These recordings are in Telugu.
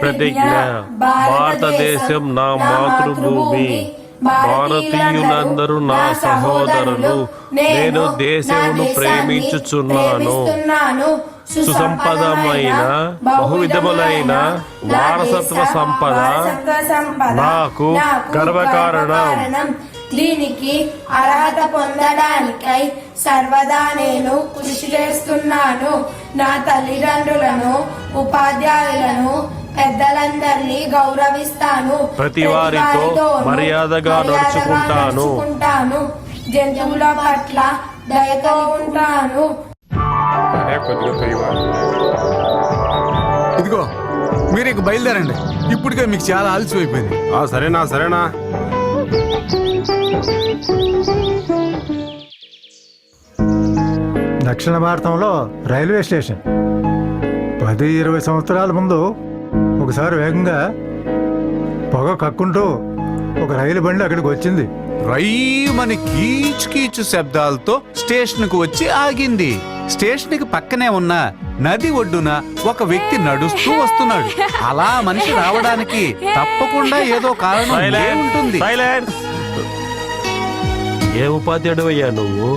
ప్రతిజ్ఞ భారతదేశం నా మాతృభూమి, భారతీయులందరూ నా సహోదరులు, నేను దేశమును ప్రేమించుచున్నాను, సుసంపదమైన బహువిధములైన వారసత్వ సంపద నాకు గర్వకారణం. దీనికి అర్హత పొందడానికై సర్వదా నేను కృషి చేస్తున్నాను. నా తల్లిదండ్రులను, ఉపాధ్యాయులను, పెద్దలందరినీ గౌరవిస్తాను. ప్రతి వారితో మర్యాదగా నడుచుకుంటాను. జంతువుల పట్ల దయతో ఉంటాను. ఇదిగో మీరు ఇక బయలుదేరండి, ఇప్పటికే మీకు చాలా ఆలస్యమైపోయింది. సరేనా దక్షిణ భారతంలో రైల్వే స్టేషన్ 10-20 సంవత్సరాల ముందు ఒకసారి వేగంగా పొగ కక్కుంటూ ఒక రైలు బండి అక్కడికి వచ్చింది. రైమని కీచు కీచు శబ్దాలతో స్టేషన్ కు వచ్చి ఆగింది. స్టేషన్ కి పక్కనే ఉన్న నది ఒడ్డున ఒక వ్యక్తి నడుస్తూ వస్తున్నాడు. అలా మనిషి రావడానికి తప్పకుండా ఏదో కారణం ఉంటుంది. ఏ ఉపాధ్యాయుడు అయ్యా నువ్వు?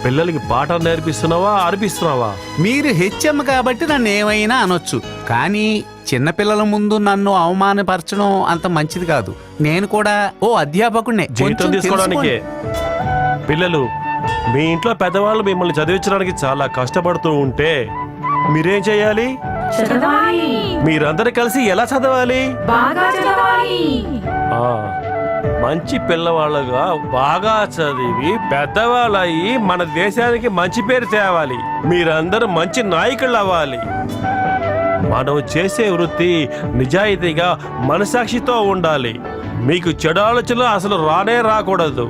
పిల్లలకి పాఠం నేర్పిస్తున్నావా, అర్పిస్తున్నావా? మీరు హెచ్ఎం కాబట్టి నన్ను ఏమైనా అనొచ్చు, కానీ చిన్నపిల్లల ముందు నన్ను అవమానపరచడం అంత మంచిది కాదు. నేను కూడా ఓ అధ్యాపకుడినే. జీతం తీసుకోవడానికే. పిల్లలు, మీ ఇంట్లో పెద్దవాళ్ళు మిమ్మల్ని చదివించడానికి చాలా కష్టపడుతూ ఉంటే మీరేం చేయాలి? మీరందరూ కలిసి ఎలా చదవాలి? మంచి పిల్లవాళ్ళుగా బాగా చదివి పెద్దవాళ్ళయి మన దేశానికి మంచి పేరు తేవాలి. మీరందరూ మంచి నాయకులు అవ్వాలి. మనం చేసే వృత్తి నిజాయితీగా మనసాక్షితో ఉండాలి. మీకు చెడు ఆలోచనలు అసలు రానే రాకూడదు.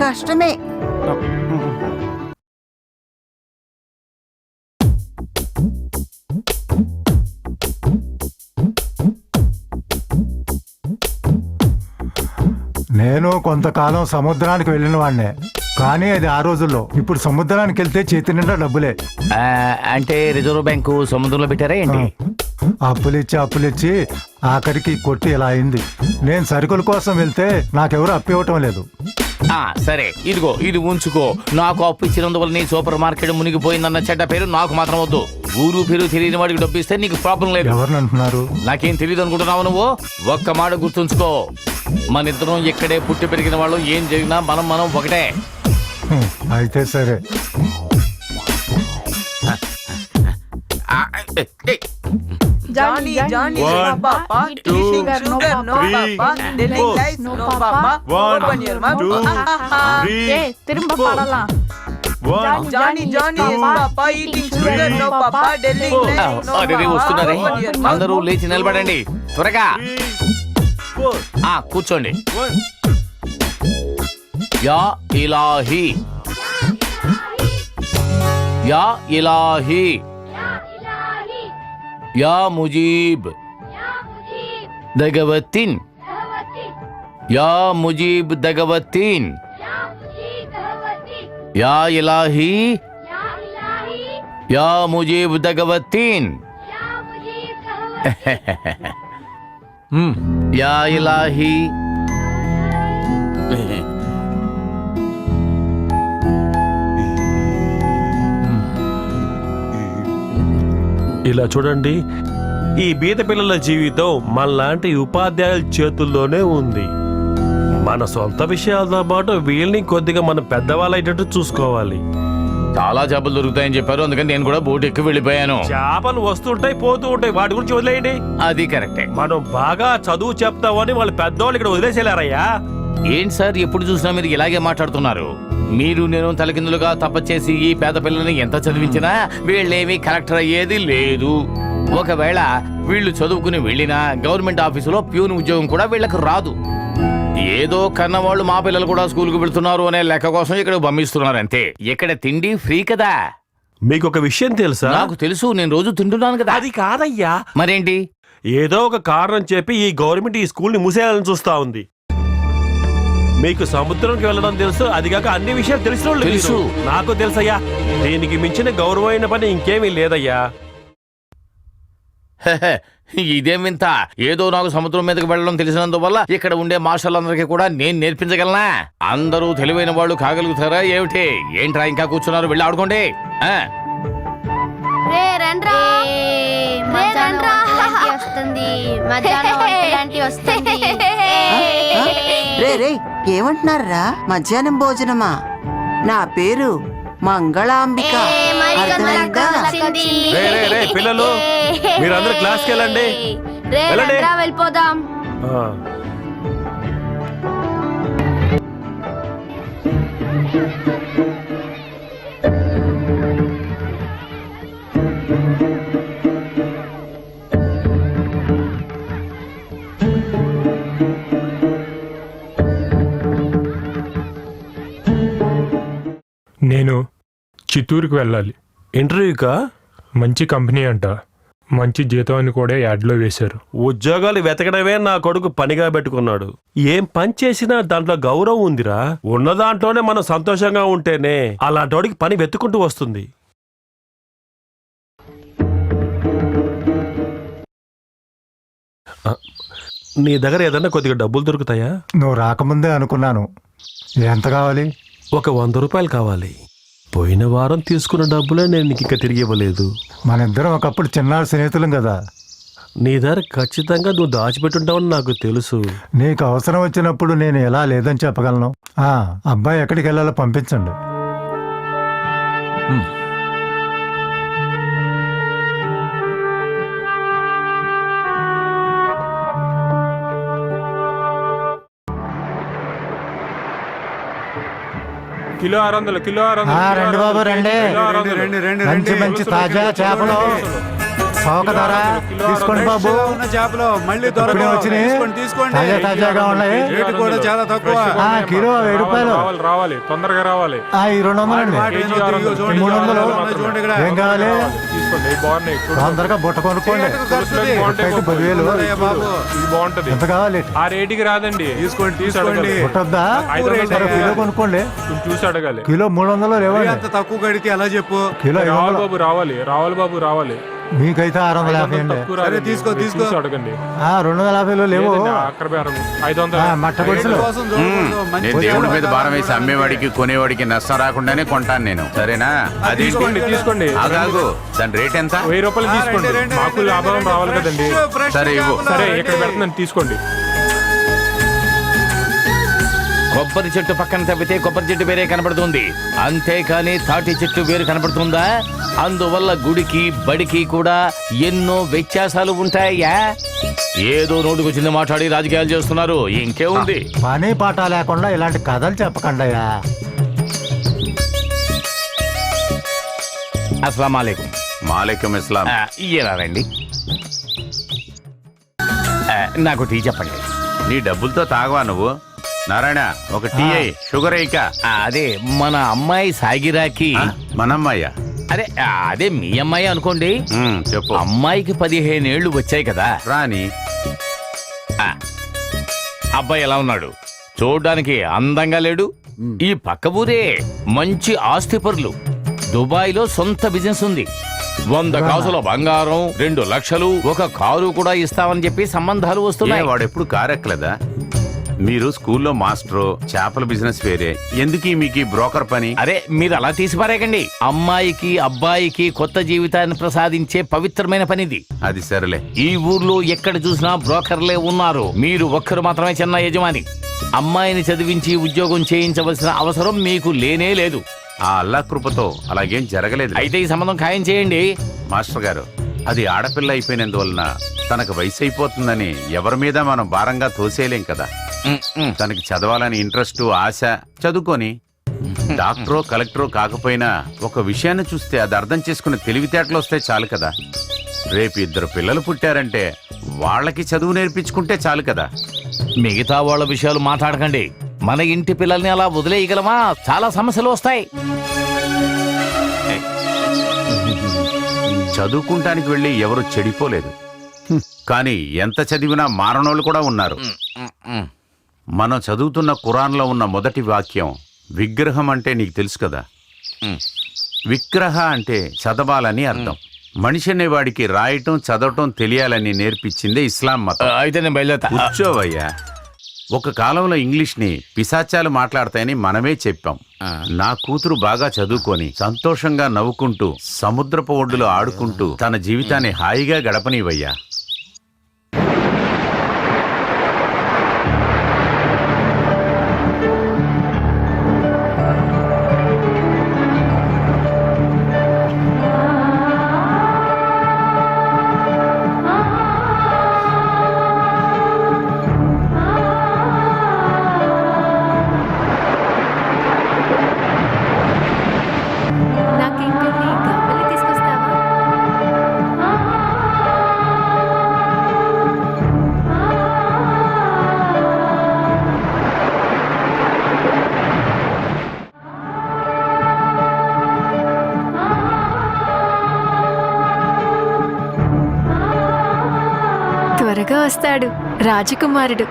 కష్టమే. నేను కొంతకాలం సముద్రానికి వెళ్ళిన వాడినే, కానీ అది ఆ రోజుల్లో. ఇప్పుడు సముద్రానికి వెళ్తే చేతి నిండా డబ్బులే. అంటే రిజర్వ్ బ్యాంకు సముద్రంలో పెట్టారా ఏంటి? అప్పులిచ్చి ఆఖరికి కొట్టి ఇలా అయింది. నేను సరుకుల కోసం వెళ్తే నాకెవరు అప్పు ఇవ్వటం లేదు. సరే, ఇదిగో ఇది ఉంచుకో. నాకు అప్పు ఇచ్చినందువల్ల నీ సూపర్ మార్కెట్ మునిగిపోయిందన్న చెడ్డ పేరు నాకు మాత్రం వద్దు. ఊరు పేరు తెలియని వాడికి డబ్బు ఇస్తే నీకు ప్రాబ్లం లేదు. ఎవరిని అంటున్నారు? నాకేం తెలియదు అనుకుంటున్నావు నువ్వు? ఒక్క మాట గుర్తుంచుకో, మన ఇద్దరం ఇక్కడే పుట్టి పెరిగిన వాళ్ళు. ఏం జరిగినా మనం ఒకటే. అయితే సరే. Johnny, no papa, eating sugar, no papa, telling lies, no papa, open your mouth. Johnny, no papa, eating sugar, no papa, telling lies, no papa, వస్తున్నారే, open your mouth. అందరూ లేచి నిలబడండి త్వరగా. కూర్చోండి. యా ఇలాహి, యా ఇలాహి, యా ముజీబ్ దగవతిన్, యా ముజీబ్ దగవతిన్, యా ఇలాహి, యా ముజీబ్ దగవతిన్, యా ఇలాహి. ఇలా చూడండి, ఈ బీద పిల్లల జీవితం మనలాంటి ఉపాధ్యాయుల చేతుల్లోనే ఉంది. మన సొంత విషయాలతో పాటు వీళ్ళని కొద్దిగా మనం పెద్దవాళ్ళైనట్టు చూసుకోవాలి. చాలా చేపలు దొరుకుతాయని చెప్పారు, అందుకని నేను కూడా బోట్ ఎక్కి వెళ్ళిపోయాను. చేపలు వస్తుంటాయి పోతూ ఉంటాయి, వాటి గురించి వదిలేయండి. అది కరెక్టే. మనం బాగా చదువు చెప్తామని వాళ్ళు పెద్దవాళ్ళు ఇక్కడ వదిలేసేలారయ్యా. ఏంటి సార్, ఎప్పుడు చూసినా మీరు ఇలాగే మాట్లాడుతున్నారు? మీరు నేను తలకిందులుగా తప్పచేసి ఈ పేద పిల్లల్ని ఎంత చదివించినా వీళ్ళేమీ కలెక్టర్ అయ్యేది లేదు. ఒకవేళ వీళ్ళు చదువుకుని వెళ్ళినా గవర్నమెంట్ ఆఫీసులో ప్యూన్ ఉద్యోగం కూడా వీళ్ళకి రాదు. ఏదో కన్నవాళ్ళు మా పిల్లలు కూడా స్కూల్కి వెళ్తున్నారు అనే లెక్క కోసం ఇక్కడ పంపిస్తున్నారు అంతే. ఇక్కడ తిండి ఫ్రీ కదా. మీకు ఒక విషయం తెలుసా? నాకు తెలుసు, నేను రోజు తింటున్నాను కదా. అది కాదయ్యా. మరేంటి? ఏదో ఒక కారణం చెప్పి ఈ గవర్నమెంట్ ఈ స్కూల్ ని మూసేయాలని చూస్తా ఉంది. మీకు సముద్రంకి వెళ్ళడం తెలుసు, అది కాక అన్ని విషయాలు తెలిసిన వాళ్ళు తెలుసు. మీరు. నాకు తెలుసయ్యా, దీనికి మించిన గౌరవమైన పని ఇంకేమీ లేదయ్యా. హెహె, ఇదేం వింత. ఏదో నాకు సముద్రం మీదకి వెళ్ళడం తెలిసినందువల్ల ఇక్కడ ఉండే మాస్టర్లందరికీ కూడా నేను నేర్పించగలనా? అందరూ తెలివైన వాళ్ళు కాగలుగుతారా ఏమిటి? ఏంట్రా ఇంకా కూర్చున్నారు, వెళ్ళి ఆడుకోండి. ఆ, రే రండ్రా రే రండ్రా వస్తుంది మధ్యాహ్నం వంటలాంటి వస్తుంది రే రే ఏమంటున్నారా? మధ్యాహ్నం భోజనమా? నా పేరు మంగళాంబిక. అర్థమైందా? రే, రే, రే, పిల్లలు, మీరందరూ క్లాస్కి వెళ్ళండి. రే వెళ్ళండి. రండ్రా వెళ్ళిపోదాం. ఆ. నేను చిత్తూరుకు వెళ్ళాలి. ఇంటర్వ్యూకా? మంచి కంపెనీ అంట, మంచి జీతం అని కూడా యాడ్లో వేశారు. ఉద్యోగాలు వెతకడమే నా కొడుకు పనిగా పెట్టుకున్నాడు. ఏం పని చేసినా దాంట్లో గౌరవం ఉందిరా. ఉన్న దాంట్లోనే మనం సంతోషంగా ఉంటేనే అలాంటోడికి పని వెతుకుంటూ వస్తుంది. నీ దగ్గర ఏదన్నా కొద్దిగా డబ్బులు దొరుకుతాయా? నువ్వు రాకముందే అనుకున్నాను. ఎంత కావాలి? ఒక 100 రూపాయలు కావాలి. పోయిన వారం తీసుకున్న డబ్బులే నేను నీకు ఇంకా తిరిగి ఇవ్వలేదు. మన ఇద్దరం ఒకప్పుడు చిన్నాడు స్నేహితులం కదా. నీ దగ్గర ఖచ్చితంగా నువ్వు దాచిపెట్టుంటావని నాకు తెలుసు. నీకు అవసరం వచ్చినప్పుడు నేను ఎలా లేదని చెప్పగలను. అబ్బాయి ఎక్కడికి వెళ్ళాలో పంపించండి. Kilo 600, kilo 600. రండి బాబు రండి. మంచి మంచి తాజా చేపలు చౌక ధర తీసుకోండి బాబు. చేపలు మళ్ళీ ఇప్పుడే వచ్చినాయి. తాజా తాజాగా ఉన్నాయి. కూడా చాలా తక్కువ. కిలో 1000 రూపాయలు. రావాలి, తొందరగా రావాలి. ఈ 200 అండి. 300. ఏం కావాలి? తీసుకోండి, బాగున్నాయి. తొందరగా బుట్ట కొనుక్కోండి. బుట్టకి 10,000. ఇది బాగుంటది. ఎంత కావాలి? ఆ రేటుకి రాదండి. తీసుకోండి. బుట్ట వద్దా? 500 కిలో కొనుక్కోండి. చూసి అడగాలి. కిలో 300 లేవండి. అంత తక్కువ కడితే ఎలా చెప్పు? కిలో రావాలి 500. బాబు, రావాలి, రావాలి బాబు, రావాలి. మీకైతే 650 అండి. తక్కువ రాదండి. తీసుకో. చూసి అడగండి. 250 లేవు. లేదండి, అక్కడ బేరం 500. మట్ట పొడుసులు. నేను దేవుడి మీద భారం వేసి అమ్మేవాడికి కొనేవాడికి నష్టం రాకుండానే కొంటాను నేను, సరేనా? అది తీసుకోండి, తీసుకోండి. ఆగాగు, దాని రేట్ ఎంత? 1000 రూపాయలు తీసుకోండి. మాకు లాభం రావాలి కదండి. సరే ఇవ్వు. సరే, ఇక్కడ పెడుతున్నాను, తీసుకోండి. కొబ్బరి చెట్టు పక్కన తప్పితే కొబ్బరి చెట్టు వేరే కనబడుతుంది, అంతేకాని తాటి చెట్టు వేరు కనబడుతుందా? అందువల్ల గుడికి బడికి కూడా ఎన్నో వ్యత్యాసాలు ఉంటాయా? ఏదో నోటుకొచ్చింది మాట్లాడి రాజకీయాలు చేస్తున్నారు, ఇంకేముంది? పని పాట లేకుండా ఇలాంటి కథలు చెప్పకండి. అస్సలాము అలైకుం. మాలైకుం ఇస్లాం. ఇలా రండి. నాకు టీ చెప్పండి. నీ డబ్బులతో తాగవా నువ్వు? నారాయణ, ఒక టీ అయ్యి, షుగర్ అయ్యిక. అదే మన అమ్మాయి సాగిరాకి. మనమ్మయ్య. అదే మీ అమ్మాయి అనుకోండి. చెప్పు. అమ్మాయికి 15 ఏళ్లు వచ్చాయి కదా. రాని. అబ్బాయి ఎలా ఉన్నాడు? చూడ్డానికి అందంగా లేడు? ఈ పక్క ఊరే మంచి ఆస్తిపరులు. దుబాయ్లో సొంత బిజినెస్ ఉంది. 100 కాసుల బంగారం, 2 లక్షలు, ఒక కారు కూడా ఇస్తామని చెప్పి సంబంధాలు వస్తున్నాయి. వాడు ఎప్పుడు కారెక్కలేదా? మీరు స్కూల్లో మాస్టరు, చేపల బిజినెస్ వేరే, ఎందుకు మీకు బ్రోకర్ పని? అరే మీరు అలా తీసిపారేకండి. అమ్మాయికి అబ్బాయికి కొత్త జీవితాన్ని ప్రసాదించే పవిత్రమైన పనిది. అది సరేలే. ఈ ఊర్లో ఎక్కడ చూసినా బ్రోకర్లే ఉన్నారు. మీరు ఒక్కరు మాత్రమే చిన్న యజమాని. అమ్మాయిని చదివించి ఉద్యోగం చేయించవలసిన అవసరం మీకు లేనే లేదు. ఆ అల్లా కృపతో అలాగేం జరగలేదు. అయితే ఈ సంబంధం ఖాయం చేయండి. మాస్టర్ గారు, అది ఆడపిల్ల అయిపోయినందువలన తనకు వయసు అయిపోతుందని ఎవరి మీద మనం భారంగా తోసేయలేం కదా. తనకి చదవాలని ఇంట్రెస్ట్, ఆశ, చదువుకొని డాక్టరో కలెక్టరో కాకపోయినా ఒక విషయాన్ని చూస్తే అది అర్థం చేసుకుని తెలివితేటలు వస్తే చాలు కదా. రేపు 2 పిల్లలు పుట్టారంటే వాళ్ళకి చదువు నేర్పించుకుంటే చాలు కదా. మిగతా వాళ్ళ విషయాలు మాట్లాడకండి. మన ఇంటి పిల్లల్ని అలా వదిలేయగలమా? చాలా సమస్యలు వస్తాయి. చదువుకుంటానికి వెళ్ళి ఎవరు చెడిపోలేదు, కానీ ఎంత చదివినా మారనోళ్ళు కూడా ఉన్నారు. మనం చదువుతున్న ఖురాన్లో ఉన్న మొదటి వాక్యం విగ్రహం అంటే నీకు తెలుసు కదా. విగ్రహ అంటే చదవాలని అర్థం. మనిషి అనేవాడికి రాయటం చదవటం తెలియాలని నేర్పించిందే ఇస్లాం మతం. అయితే నేను బయలుదేరుతా. కూర్చోవయ్యా. ఒక కాలంలో ఇంగ్లీష్ని పిశాచాలు మాట్లాడతాయని మనమే చెప్పాం. నా కూతురు బాగా చదువుకొని సంతోషంగా నవ్వుకుంటూ సముద్రపు ఒడ్డులో ఆడుకుంటూ తన జీవితాన్ని హాయిగా గడపనివయ్యా. త్వరగా వస్తాడు రాజకుమారుడు.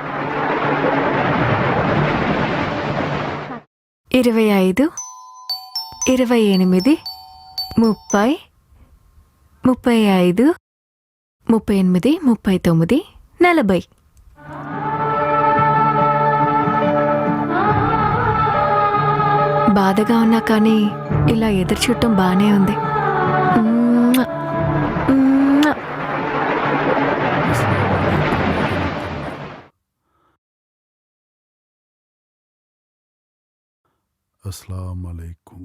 25, 28, 30, 35, 38, 39, 40. బాధగా ఉన్నా కానీ ఇలా ఎదురు చూడటం బానే ఉంది. अस्सलाम वालेकुम।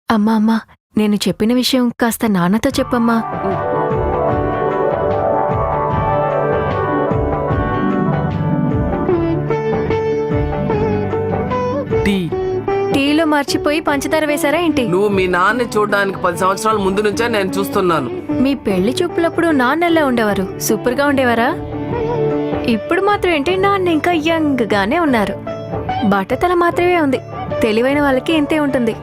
అమ్మా అమ్మా, నేను చెప్పిన విషయం కాస్త నాన్నతో చెప్పమ్మా. టీలో మర్చిపోయి పంచదార వేశారా ఏంటి? నువ్వు మీ నాన్న చూడడానికి 10 సంవత్సరాల ముందు నుంచే నేను చూస్తున్నాను. మీ పెళ్లి చూపులప్పుడు నాన్న ఎలా ఉండేవారు? సూపర్ గా ఉండేవారా? ఇప్పుడు మాత్రం ఏంటి, నాన్న ఇంకా యంగ్ గానే ఉన్నారు. బట్టతల మాత్రమే ఉంది. తెలివైన వాళ్ళకి ఇంతే ఉంటుంది.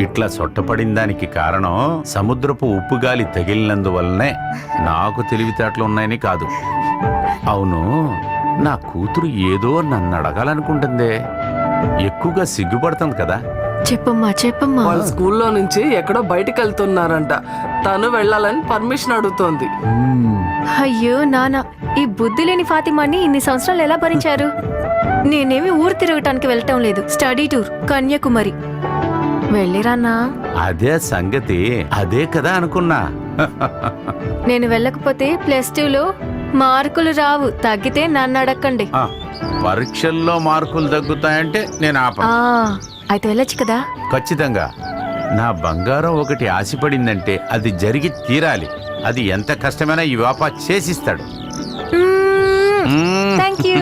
ఇట్లా సొట్టపడిన దానికి కారణం సముద్రపు ఉప్పుగాలి తగిలినందువల్లనే. నాకు తెలివితేటలు ఉన్నాయని కాదు. అవును, నా కూతురు ఏదో నన్ను అడగాలనుకుంటుందే. ఎక్కువగా సిగ్గుపడుతుంది కదా. చెప్పమ్మా చెప్పమ్మా. వాళ్ళ స్కూల్లో నుంచి ఎక్కడో బయటికి వెళ్తున్నారంట. తను వెళ్ళాలని పర్మిషన్ అడుగుతోంది. అయ్యో నాన్న, ఈ బుద్ధి లేని ఫాతిమాని ఇన్ని సంవత్సరాలు ఎలా భరించారు? నేనేమి ఊరు తిరగటానికి వెళ్ళటం లేదు. Study tour Kanyakumari. వెళ్ళిరానా? అదే సంగతి. అదే కదా అనుకున్నా. నేను వెళ్ళకపోతే +2లో మార్కులు రావు. తగ్గితే నన్ను అడగండి. పరీక్షల్లో మార్కులు తగ్గుతాయంటే నేను ఆపను. అయితే వెళ్ళొచ్చు కదా. ఖచ్చితంగా. నా బంగారం ఒకటి ఆశపడిందంటే అది జరిగి తీరాలి. అది ఎంత కష్టమైనా ఈ వ్యాపా చేసిస్తాడు. థాంక్యూ.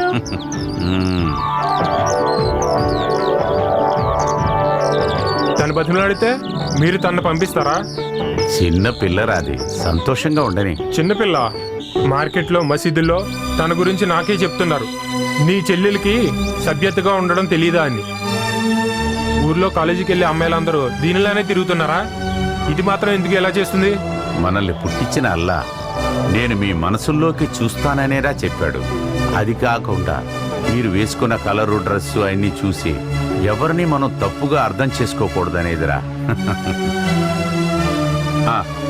తను బతిమలాడితే మీరు తను పంపిస్తారా? చిన్న పిల్లరాది, సంతోషంగా ఉండని. చిన్నపిల్ల మార్కెట్లో మసీదుల్లో తన గురించి నాకే చెప్తున్నారు. నీ చెల్లెలకి సభ్యతగా ఉండడం తెలీదా అని. ఊర్లో కాలేజీకి వెళ్ళే అమ్మాయిలందరూ దీనిలానే తిరుగుతున్నారా? ఇది మాత్రం ఎందుకు ఎలా చేస్తుంది? మనల్ని పుట్టించిన అల్లా నేను మీ మనసుల్లోకి చూస్తాననేరా చెప్పాడు. అది కాకుండా మీరు వేసుకున్న కలరు, డ్రెస్సు అన్ని చూసి ఎవరిని మనం తప్పుగా అర్థం చేసుకోకూడదనేదిరా.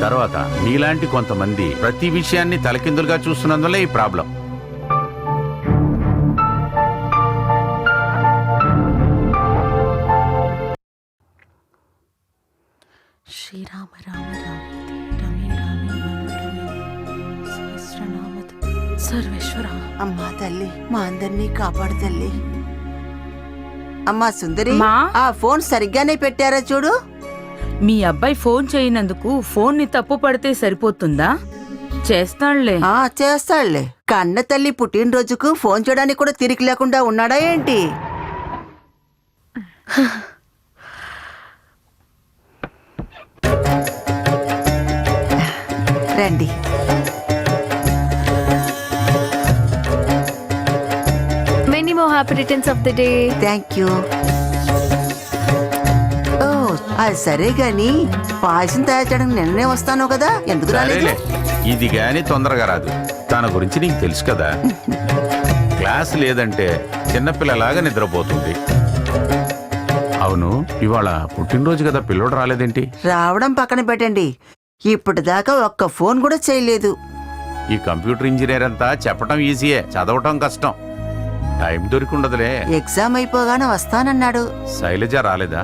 తర్వాత నీలాంటి కొంతమంది ప్రతి విషయాన్ని తలకిందులుగా చూస్తున్నందువల్ల ఈ ప్రాబ్లం. శ్రీరామ రామ రమే రామే సహస్రనామత్ సర్వేశ్వర. అమ్మా తల్లి, మా అందరినీ కాపాడు తల్లి. అమ్మా సుందరి, ఆ ఫోన్ సరిగ్గానే పెట్టారా చూడు. మీ అబ్బాయి ఫోన్ చేయనందుకు ఫోన్ ని తప్పు పడితే సరిపోతుందా? చేస్తాడులే. చేస్తాడులే. కన్న తల్లి పుట్టినరోజుకు ఫోన్ చేయడానికి కూడా తిరిగి లేకుండా ఉన్నాడా ఏంటి? రండి. Many more happy returns of the day. Thank you. ఓ అది సరే గాని పాయసం తయారు చేయడానికి నిన్నే వస్తాను కదా, ఎందుకు రాలేదు? సరేలే, ఇది గాని తొందరగా రాదు. తన గురించి నీకు తెలుసు కదా, క్లాస్ లేదంటే చిన్నపిల్లలాగా నిద్రపోతుంది. అవును, ఇవాళ పుట్టినరోజు కదా, పిల్లోడు రాలేదేంటి? రావడం పక్కన పెట్టండి, ఇప్పటిదాకా ఒక్క ఫోన్ కూడా చేయలేదు. ఈ కంప్యూటర్ ఇంజనీర్ అంతా చెప్పటం ఈజీయే, చదవటం కష్టం. టైం దొరికిండదులే. ఎగ్జామ్ అయిపోగానే వస్తానన్నాడు. శైలజ రాలేదా?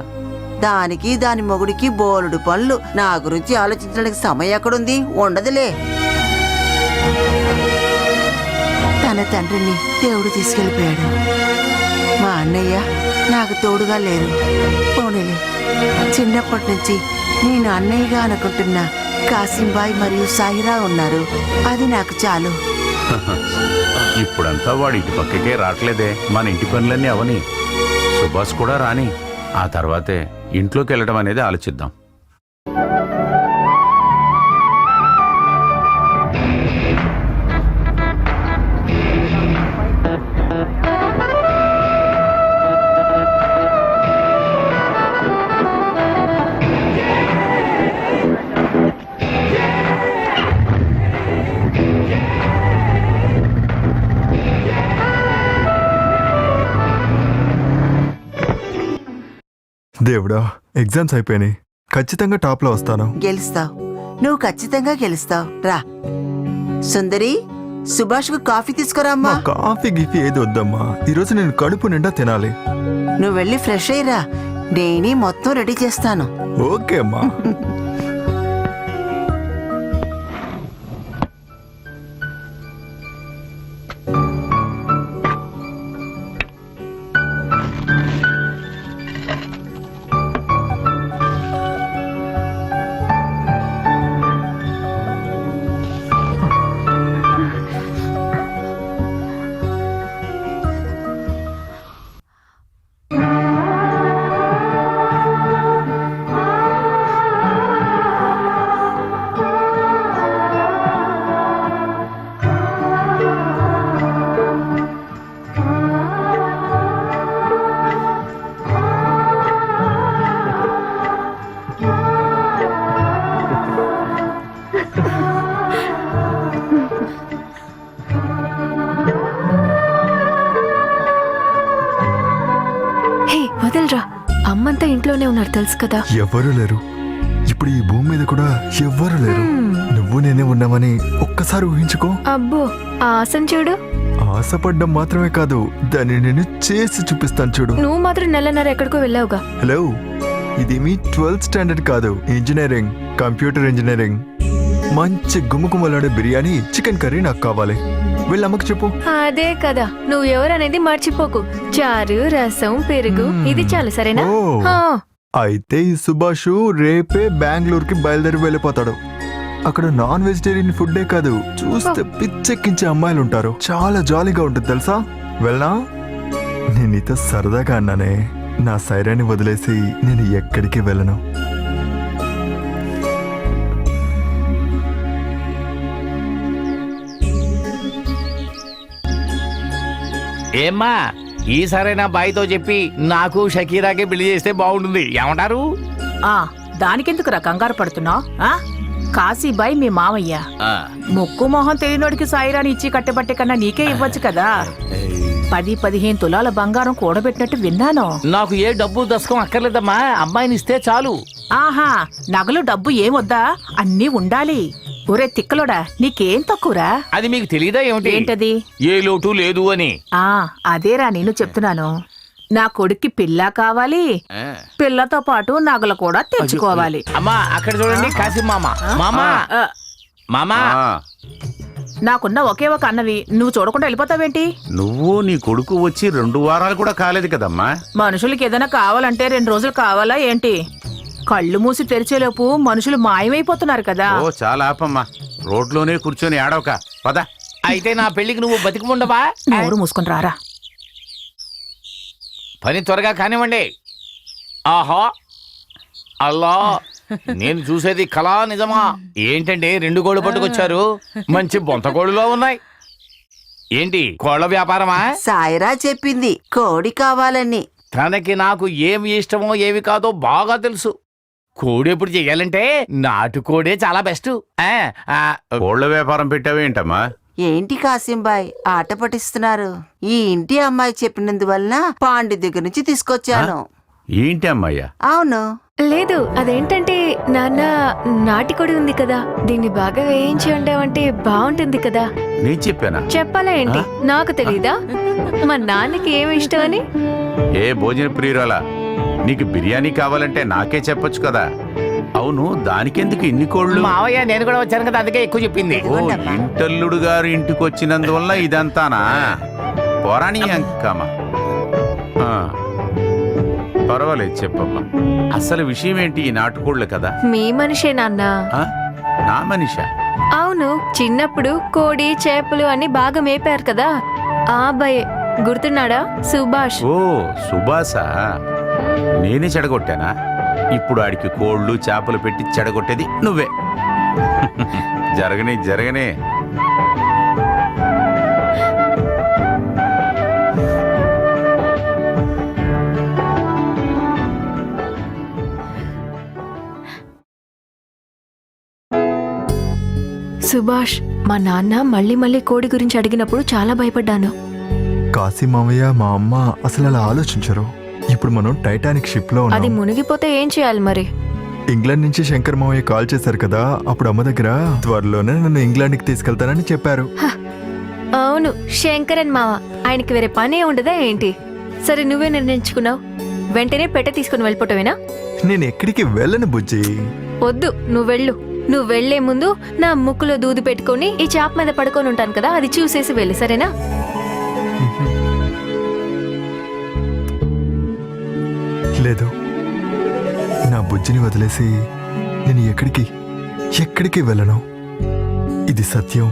దానికి దాని మొగుడికి బోలుడు పనులు. నా గురించి ఆలోచించడానికి సమయం ఎక్కడుంది? ఉండదులే. తన తండ్రిని దేవుడు తీసుకెళ్ళిపోయాడు. మా అన్నయ్య నాకు తోడుగా లేరు. పోనీలే, చిన్నప్పటి నుంచి నేను అన్నయ్యగా అనుకుంటున్న కాసింబాయ్ మరియు సాయిరా ఉన్నారు. అది నాకు చాలు. ఇప్పుడంతా వాడు ఇటు పక్కకే రావట్లేదే. మన ఇంటి పనులన్నీ అవని. సుభాష్ కూడా రాని, ఆ తర్వాతే ఇంట్లోకి వెళ్ళడం అనేది ఆలోచిద్దాం. దేవుడా, ఎగ్జామ్స్ అయిపోయినాయి. ఖచ్చితంగా టాప్ లో వస్తాను. గెలుస్తావు, నువ్వు ఖచ్చితంగా గెలుస్తావు. రా సుందరి, సుభాష్కు కాఫీ తీసుకురామ్మా. కాఫీ గిఫీ ఏది వద్దమ్మా, ఈరోజు నేను కడుపు నిండా తినాలి. నువ్వు వెళ్ళి ఫ్రెష్ అయ్యిరా, నేనే మొత్తం రెడీ చేస్తాను. ఓకే అమ్మా. వదలరా, అమ్మంతా ఇంట్లోనే ఉన్నారు తెలుసు కదా. ఎవ్వరూ లేరు ఇప్పుడు ఈ భూమి మీద కూడా, ఎవ్వరూ లేరు. నువ్వు నేనే ఉన్నామని ఒక్కసారి ఊహించుకో. అబ్బో, ఆ ఆశను చూడు. ఆశపడ్డం మాత్రమే కాదు, దాన్ని నేను చేసి చూపిస్తాను చూడు. నువ్వు మాత్రం నెలన్నర ఎక్కడికో వెళ్ళావుగా. హలో, ఇది మీ 12th స్టాండర్డ్ కాదు, ఇంజనీరింగ్, కంప్యూటర్ ఇంజనీరింగ్. మంచి గుమ్మగుమ్మలాడే బిర్యానీ, చికెన్ కర్రీ నాకు కావాలి. వెళ్ళి అమ్మకి చెప్పు. అదే కదా, నువ్వు ఎవరనేది మర్చిపోకు. చారు, రసం, పెరుగు, ఇది చాలు, సరేనా? ఓ. ఆ. అయితే ఈ సుభాష్ రేపే బెంగళూరుకి బయలుదేరి వెళ్ళిపోతాడు. అక్కడ నాన్ వెజిటేరియన్ ఫుడ్డే కాదు, చూస్తే పిచ్చెక్కించే అమ్మాయిలు ఉంటారు. చాలా జాలీగా ఉంటుంది తెలుసా. వెళ్ళనా? నేను నీతో సరదాగా అన్నానే, నా సైరాన్ని వదిలేసి నేను ఎక్కడికి వెళ్ళను. ఏమ్మా, ఈసారైనా బాయ్తో చెప్పి నాకు షకీరాకే పెళ్లి చేస్తే బాగుంటుంది, ఏమంటారు? దానికెందుకురా కంగారు పడుతున్నావు? కాశీబాయ్ మీ మామయ్య. ఆ, ముక్కు మొహం తెలియనోడికి సాయిరాని ఇచ్చి కట్టబట్టే కన్నా నీకే ఇవ్వచ్చు కదా. 10-15 తులాల బంగారం కూడబెట్టినట్టు విన్నాను. నాకు ఏ డబ్బు దశకం అక్కర్లేదమ్మా, అమ్మాయిని ఇస్తే చాలు. ఆహా, నగలు డబ్బు ఏమొద్దా, అన్నీ ఉండాలి. ఒరే తిక్కలోడా, నీకేం తక్కువరా? అది మీకు తెలియదా ఏమిటి? ఏంటది? ఏ లోటు లేదు అని. అదేరా నేను చెప్తున్నాను. నా కొడుక్కి పిల్ల కావాలి, పిల్లతో పాటు నగలు కూడా తెచ్చుకోవాలి. అమ్మా, అక్కడ చూడండి కాశీ మామ. మామా మామా, నాకున్న ఒకే ఒక అన్నవి నువ్వు చూడకుండా వెళ్ళిపోతావేంటి? నువ్వు నీ కొడుకు వచ్చి 2 వారాలు కూడా కాలేదు కదమ్మా. మనుషులకి ఏదైనా కావాలంటే 2 రోజులు కావాలా ఏంటి? కళ్ళు మూసి తెరిచేలోపు మనుషులు మాయమైపోతున్నారు కదా. ఓ చాలా ఆపమ్మా, రోడ్లోనే కూర్చొని ఆడవక పద. అయితే నా పెళ్లికి నువ్వు బతికి ఉండవా? నోరు మూసుకొని రారా. పని త్వరగా కానివ్వండి. ఆహా, అల్లా, నేను చూసేది కళా నిజమా? ఏంటంటే 2 కోళ్ళు పట్టుకొచ్చారు, మంచి బొంత కోళ్ళలో ఉన్నాయి. ఏంటి కోళ్ళ వ్యాపారమా? సాయిరా చెప్పింది కోడి కావాలని. తనకి నాకు ఏమి ఇష్టమో ఏమి కాదో బాగా తెలుసు. కోడి ఎప్పుడు చెయ్యాలంటే నాటుకోడే చాలా బెస్ట్. కోళ్ల వ్యాపారం పెట్టావేంటమ్మా? ఏంటి కాసింబాయ్ ఆట పట్టిస్తున్నారు? ఈ ఇంటి అమ్మాయి చెప్పినందువలన పాండి దగ్గర నుంచి తీసుకొచ్చాను. ఏంటి అమ్మాయ్యా? అవును. లేదు, అదేంటంటే నాన్న నాటికోడి ఉంది కదా, దీన్ని బాగా వేయించి వండావంటే బాగుంటుంది కదా. నేను చెప్పానా? చెప్పాలా ఏంటి? నాకు తెలీదా మా నాన్నకి ఏమి ఇష్టం అని? ఏ భోజన ప్రియురాలా, నీకు బిర్యానీ కావాలంటే నాకే చెప్పొచ్చు కదా. అవును, దానికెందుకు ఇన్ని కోళ్ళు? మావయ్య నేను కూడా వచ్చాను కదా, అందుకే ఎక్కువ చెప్పింది. ఓ, ఇంటల్లుడు గారు ఇంటికి వచ్చినందువల్ల ఇదంతానా? పోరాణి అంకమ్మా. పర్వాలేదు, చెప్పమ్మా. అసలు విషయం ఏంటి? ఈ నాటుకోళ్ళు కదా. మీ మనిషే నాన్న. నా మనిషా? అవును, చిన్నప్పుడు కోడి చేపలు అన్ని బాగా మేపారు కదా, ఆ అబ్బాయే. గుర్తున్నాడా? సుభాష్. ఓ, సుభాషా? నేనే చెడగొట్టానా? ఇప్పుడు ఆడికి కోళ్ళు చేపలు పెట్టి చెడగొట్టేది నువ్వే. జరగనే జరగనే. సుభాష్, మా నాన్న మళ్ళీ మళ్ళీ కోడి గురించి అడిగినప్పుడు చాలా భయపడ్డాను. కాశీ మామయ్య, మా అమ్మ అసలు అలా ఆలోచించరు. ఇప్పుడు మనం టైటానిక్ షిప్ లో అది ఉన్నాం. మునిగిపోతే ఏం చేయాలి మరి? ఇంగ్లాండ్ నుంచి శంకర్ మామయ్య కాల్ చేశారు కదా, అప్పుడు అమ్మ దగ్గర త్వరలోనే నన్ను ఇంగ్లాండ్కి తీసుకెళ్తానని చెప్పారు. అవును, శంకరన్ మావ. ఆయనకి వేరే పనే ఉండదా ఏంటి? సరే, నువ్వే నిర్ణయించుకున్నావు. వెంటనే పెట్టె తీసుకుని వెళ్ళిపోవటమేనా? నేను ఎక్కడికి వెళ్ళను బుజ్జి. వద్దు, నువ్వు వెళ్ళు. నువ్వు వెళ్లే ముందు నా ముక్కులో దూది పెట్టుకొని ఈ చాప మీద పడుకొని ఉంటాను కదా, అది చూసేసి వెళ్ళి, సరేనా? లేదు, నా బుజ్జిని వదిలేసి నేను ఎక్కడికి వెళ్ళను. ఇది సత్యం.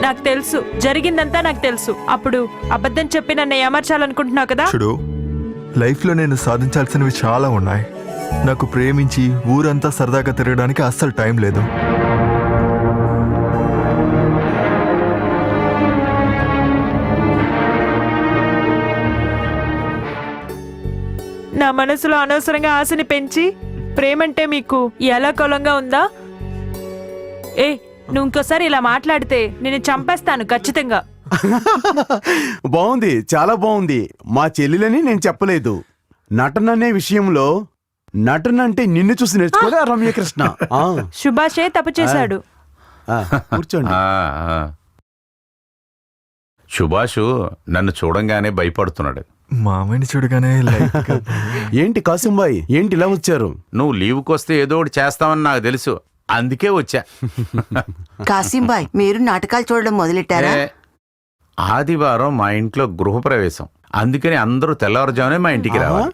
నాకు తెలుసు, జరిగిందంతా నాకు తెలుసు. అప్పుడు అబద్ధం చెప్పి నన్ను ఏమర్చాలనుకుంటున్నావు కదా. చూడు, లైఫ్లో నేను సాధించాల్సినవి చాలా ఉన్నాయి. నాకు ప్రేమించి ఊరంతా సరదాగా తిరగడానికి అస్సలు టైం లేదు. నా మనసులో అనవసరంగా ఆశని పెంచి ప్రేమంటే మీకు ఎలా కొలంగా ఉందా? నువ్వు ఇంకోసారి ఇలా మాట్లాడితే నేను చంపేస్తాను ఖచ్చితంగా. బాగుంది, చాలా బాగుంది. మా చెల్లెలని నేను చెప్పలేదు. నటన అనే విషయంలో నటన అంటే నిన్ను చూసి నేర్చుకోలే రమ్యకృష్ణ. సుభాషే తప్పు చేశాడు. కూర్చోండి. సుభాషు నన్ను చూడంగానే భయపడుతున్నాడు. మామయ్యని చూడగానే ఏంటి కాసింబాయ్, ఏంటి ఇలా వచ్చారు? నువ్వు లీవ్కి వస్తే ఏదో ఒకటి చేస్తావని నాకు తెలుసు, అందుకే వచ్చా. కాసింబాయ్, మీరు నాటకాలు చూడడం మొదలెట్టారా? ఆదివారం మా ఇంట్లో గృహప్రవేశం, అందుకని అందరూ తెల్లవారుజామునే మా ఇంటికి రావాలి.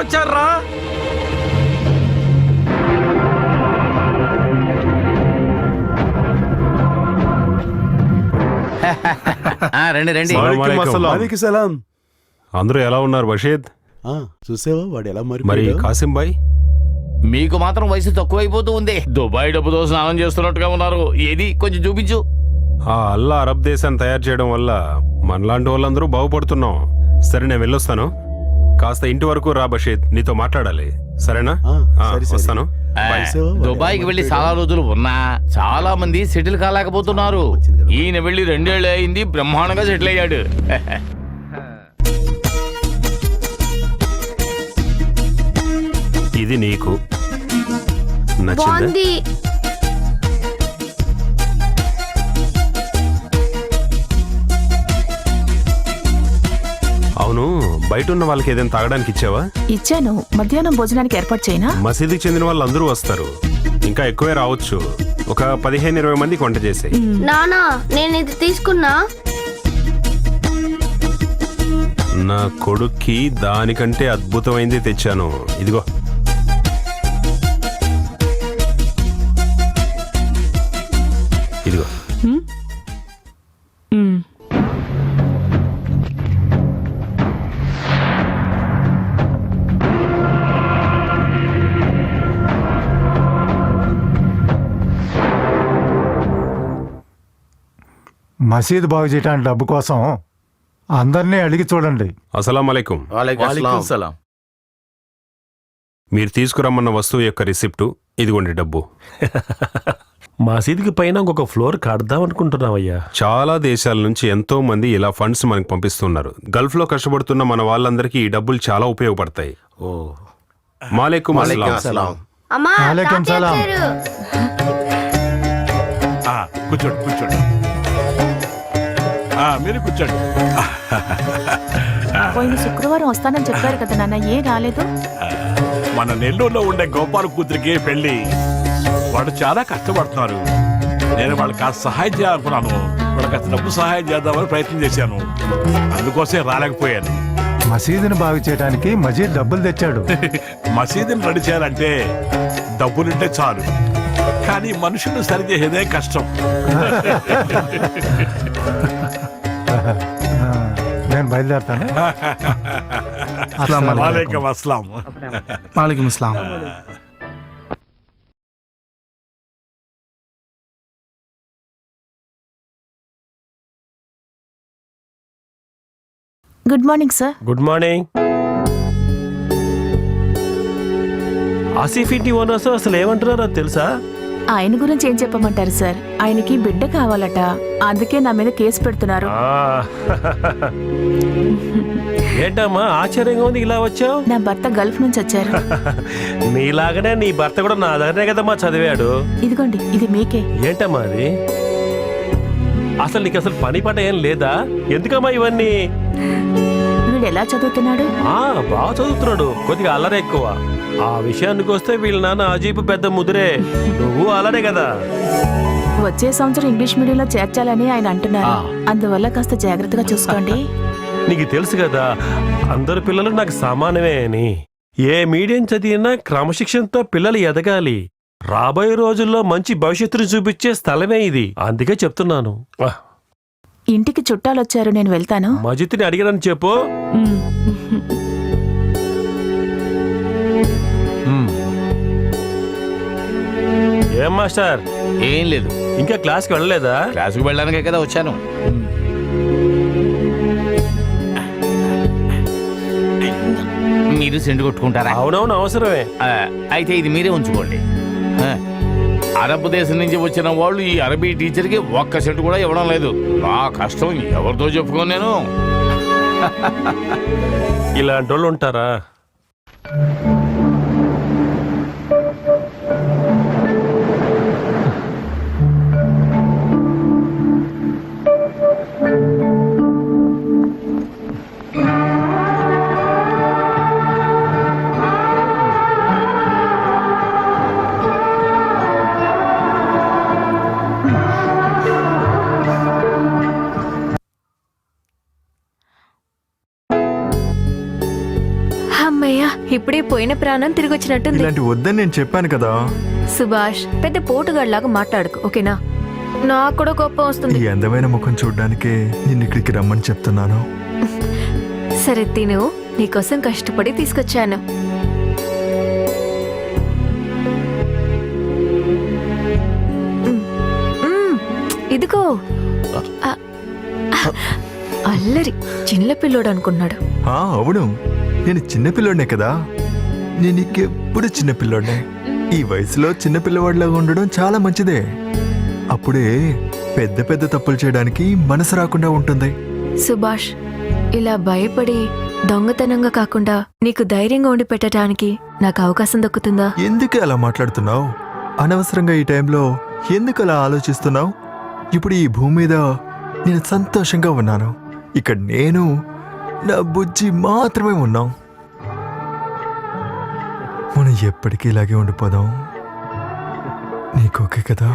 వచ్చారా? రండి రండి. వాలేకుం సలాం. అందరూ ఎలా ఉన్నారు బషీద్? చూసావా వాడు ఎలా మరి కాసిం భాయ్? మీకు మాత్రం వయసు తక్కువైపోతూ ఉంది. దుబాయ్ డబ్బుతో స్నానం చేస్తున్నట్టుగా ఉన్నారు. ఏది కొంచెం చూపించు. ఆ అల్లా అరబ్ దేశాన్ని తయారు చేయడం వల్ల మనలాంటి వాళ్ళందరూ బాగుపడుతున్నాం. సరే నేను వెళ్ళొస్తాను. కాస్త ఇంటి వరకు రా బషీద్, నీతో మాట్లాడాలి. సరేనా? వస్తాను. దుబాయ్కి వెళ్ళి చాలా రోజులు ఉన్నా చాలా మంది సెటిల్ కాలేకపోతున్నారు. ఈయన వెళ్ళి 2 ఏళ్ళు అయింది, బ్రహ్మాండంగా సెటిల్ అయ్యాడు. ఇది నీకు నచ్చిందా? బాగుంది. అవును, బయట ఉన్న వాళ్ళకి ఏదైనా తాగడానికి ఇచ్చావా? ఇచ్చాను. మధ్యాహ్నం భోజనానికి ఏర్పాటు చేయనా? మసీదుకి చెందిన వాళ్ళు అందరూ వస్తారు, ఇంకా ఎక్కువే రావచ్చు. ఒక 15-20 మందికి వంట చేసాయి. నానా నేను ఇది తీసుకున్నా. నా కొడుక్కి దానికంటే అద్భుతమైంది తెచ్చాను. ఇదిగో. ఇదిగో. మసీదు బాగు చేయడానికి డబ్బు కోసం అందరినీ అడిగి చూడండి. అస్సలాం అలైకుం. మీరు తీసుకురమ్మన్న వస్తువు యొక్క రిసిప్టు ఇదిగోండి డబ్బు. మసీదుకి పైన ఇంకొక ఫ్లోర్ కడదాం అనుకుంటున్నావయ్యా. చాలా దేశాల నుంచి ఎంతో మంది ఇలా ఫండ్స్ మనకు పంపిస్తున్నారు. గల్ఫ్ లో కష్టపడుతున్న మన వాళ్ళందరికీ ఈ డబ్బులు చాలా ఉపయోగపడతాయి. మాలేకుం అస్సలాం. అమ్మా వాలేకుం సలాం. కూర్చోండి కూర్చోండి. మీరు కూర్చోండి. పోయిన శుక్రవారం వస్తానని చెప్పారు కదా నాన్న, ఏ రాలేదు? మన నెల్లూరులో ఉండే గోపాల కూతురికి పెళ్లి. వాడు చాలా కష్టపడుతున్నారు. నేను వాళ్ళకి కాస్త సహాయం చేయాలనుకున్నాను. వాళ్ళకి కాస్త డబ్బు సహాయం చేద్దామని ప్రయత్నం చేశాను. అందుకోసం రాలేకపోయాను. మసీదుని బాగు చేయడానికి మజీద్ డబ్బులు తెచ్చాడు. మసీదుని రెడీ చేయాలంటే డబ్బులుంటే చాలు, కానీ మనుషులు సరిచేసేదే కష్టం. నేను బయలుదేరుతాను. వాలేకుం అస్సలాం. వాలేకుం అస్సలాం. Good morning sir. Good morning. Asif ఇంటి ఓనర్స్ అసలు ఏమంటున్నారో తెలుసా? ఆయన గురించి ఏం చెప్పమంటారు సార్? ఆయనకి బిడ్డ కావాలట, అందుకే నా మీద కేసు పెడుతున్నారు. ఏంటమ్మా ఆశ్చర్యంగా ఉంది, ఇలా వచ్చావు? నా భర్త గల్ఫ్ నుంచి వచ్చారు. నీలాగనే నీ భర్త కూడా నా దగ్గరనే కదమ్మా చదివాడు. ఇదిగోండి, ఇది మీకే. ఏంటమ్మా అది? అసలు నీకు అసలు పని పాట ఏం లేదా? ఎందుకమ్మా ఇవన్నీ? వీడు ఎలా చదువుతున్నాడు? బాగా చదువుతున్నాడు, కొద్దిగా అల్లరి ఎక్కువ. ఆ విషయానికి వస్తే వీళ్ళ నాన్న అజీబ్ పెద్ద ముదిరే. నువ్వు అల్లరే కదా. వచ్చే సంవత్సరం ఇంగ్లీష్ మీడియంలో చేర్చాలని ఆయన అంటున్నారు. అందువల్ల కాస్త జాగ్రత్తగా చూసుకోండి. నీకు తెలుసు కదా అందరు పిల్లలు నాకు సమానమే అని. ఏ మీడియం చదివినా క్రమశిక్షణతో పిల్లలు ఎదగాలి. రాబోయే రోజుల్లో మంచి భవిష్యత్తును చూపించే స్థలమే ఇది. అందుకే చెప్తున్నాను. ఇంటికి చుట్టాలు వచ్చారు, నేను వెళ్తాను. మజిత్ని అడిగానని చెప్పు. ఏం మాస్టర్? ఏం లేదు. ఇంకా క్లాస్కి వెళ్ళలేదా? క్లాసుకు వెళ్ళడానికే కదా వచ్చాను. మీరు సెంటు కొట్టుకుంటారా? అవునవును, అవసరమే. అయితే ఇది మీరే ఉంచుకోండి. అరబ్ దేశం నుంచి వచ్చిన వాళ్ళు ఈ అరబీ టీచర్కి 1 సెంటు కూడా ఇవ్వడం లేదు. నా కష్టం ఎవరితో చెప్పుకోను నేను. ఇలాంటి వాళ్ళు ఉంటారా? అమ్మయ్య, ఇప్పుడే పోయిన ప్రాణం తిరిగి వచ్చినట్టుంది. ఇలాంటి వద్దని నేను చెప్పాను కదా. సుభాష్, పెద్ద పోటుగాడిలాగా మాట్లాడుకు, ఓకేనా? నాకు కూడా కోపం ఈ వస్తుంది. అందమైన ముఖం చూడ్డానికే నిన్ను ఇక్కడికి రమ్మని చెప్తున్నాను. సరే తిను, నీకోసం కష్టపడి తీసుకొచ్చాను. ఇదిగో. అల్లరి చిన్న పిల్లోడు అనుకున్నాడు. అవును, నేను చిన్నపిల్లోడే కదా. నేను ఇంకెప్పుడు చిన్నపిల్లోడే. ఈ వయసులో చిన్నపిల్లవాడిలాగా ఉండడం చాలా మంచిదే. అప్పుడే పెద్ద పెద్ద తప్పులు చేయడానికి మనసు రాకుండా ఉంటుంది. సుభాష్, ఇలా భయపడి దొంగతనంగా కాకుండా నీకు ధైర్యంగా ఉండి పెట్టడానికి నాకు అవకాశం దక్కుతుందా? ఎందుకు అలా మాట్లాడుతున్నావు? అనవసరంగా ఈ టైంలో ఎందుకు అలా ఆలోచిస్తున్నావు? ఇప్పుడు ఈ భూమి మీద నేను సంతోషంగా ఉన్నాను. ఇక్కడ నేను నా బుజ్జి మాత్రమే ఉన్నాం. మనం ఎప్పటికీ ఇలాగే ఉండిపోదాం. నీకు ఓకే కదా?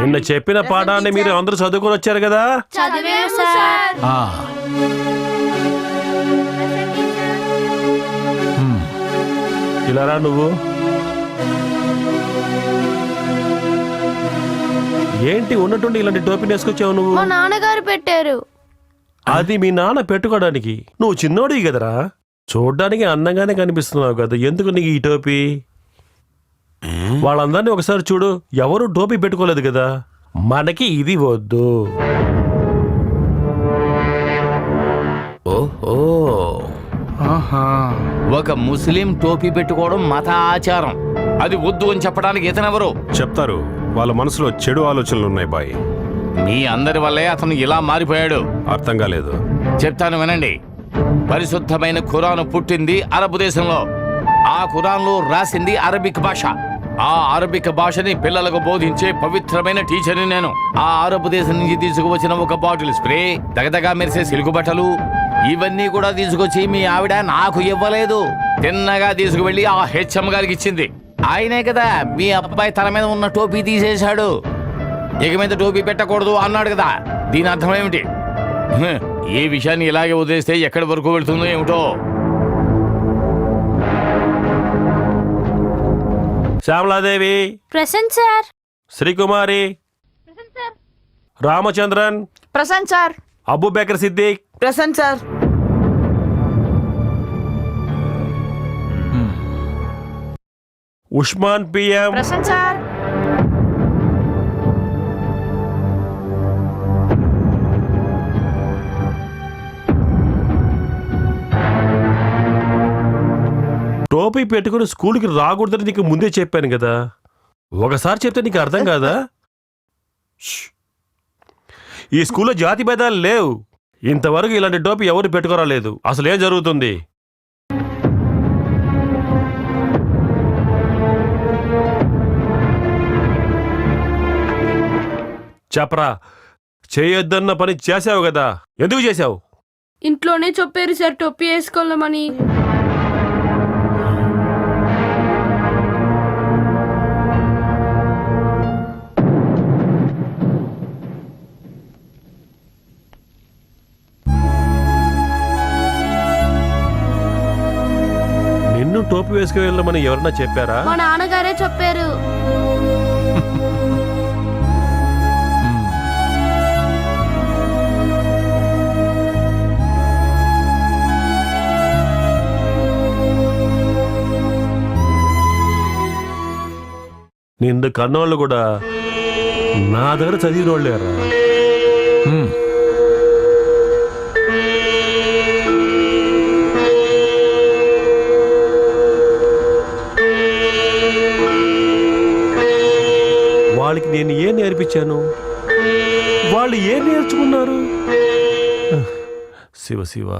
నిన్న చెప్పిన పాఠాన్ని మీరు అందరూ చదువుకొని వచ్చారు కదా? ఆ. ఇలా రా నువ్వు. ఏంటి ఉన్నట్టుండి ఇలాంటి టోపీ వేసుకొచ్చావు నువ్వు? మా నాన్నగారు పెట్టారు. అది మీ నాన్న పెట్టుకోవడానికి. నువ్వు చిన్నోడివి కదరా, చూడ్డానికి అందంగానే కనిపిస్తున్నావు కదా, ఎందుకు నీకు ఈ టోపీ? వాళ్ళందరినీ ఒకసారి చూడు, ఎవరు టోపీ పెట్టుకోలేదు కదా. మనకి ఇది వద్దు. ఓహో, ఒక ముస్లిం టోపీ పెట్టుకోవడం మత ఆచారం. అది వద్దు అని చెప్పడానికి ఇతనెవరు? చెప్తారు, వాళ్ళ మనసులో చెడు ఆలోచనలు ఉన్నాయి బాయ్. మీ అందరి వల్లే అతను ఇలా మారిపోయాడు. అర్థం కాలేదు. చెప్తాను వినండి. పరిశుద్ధమైన ఖురాను పుట్టింది అరబ్ దేశంలో. ఆ ఖురాన్లో రాసింది అరబిక్ భాష. ఆ అరబిక్ భాషని పిల్లలకు బోధించే పవిత్రమైన టీచర్ని నేను. ఆ అరబ్ దేశం నుంచి తీసుకువచ్చిన ఒక బాటిల్ స్ప్రే, దగదగా మెరిసే సిలుకు బట్టలు, ఇవన్నీ కూడా తీసుకొచ్చి మీ ఆవిడ నాకు ఇవ్వలేదు. తిన్నగా తీసుకువెళ్ళి ఆ హెచ్ఎం గారికి ఇచ్చింది. ఆయనే కదా మీ అబ్బాయి తల మీద ఉన్న టోపీ తీసేశాడు. ఇక మీద టోపీ పెట్టకూడదు అన్నాడు కదా. దీని అర్థం ఏమిటి? ఏ విషయాన్ని ఇలాగే వదిలేస్తే ఎక్కడి వరకు వెళ్తుందో ఏమిటో. Shyamaladevi present sir. Srikumari Ramachandran present sir. Abubakar Siddiq present sir. Usman PM present sir. టోపీ పెట్టుకుని స్కూల్కి రాకూడదని నీకు ముందే చెప్పాను కదా. ఒకసారి చెప్తే నీకు అర్థం కాదా? ఈ స్కూల్లో జాతి భేదాలు లేవు. ఇంతవరకు ఇలాంటి టోపీ ఎవరు పెట్టుకోరాలేదు. అసలు ఏం జరుగుతుంది? చెప్పరా. చేయొద్దన్న పని చేసావు కదా, ఎందుకు చేసావు? ఇంట్లోనే చెప్పారు సార్ టోపీ వేసుకోవాలని. నిన్ను టోపీ వేసుకు వెళ్ళమని ఎవరన్నా చెప్పారా? మా నాన్నగారే చెప్పారు. నిన్ను కన్నోళ్ళు కూడా నా దగ్గర చదివిన వాళ్ళేరా. వాళ్ళకి నేను ఏం నేర్పించాను, వాళ్ళు ఏం నేర్చుకున్నారు? శివ శివ.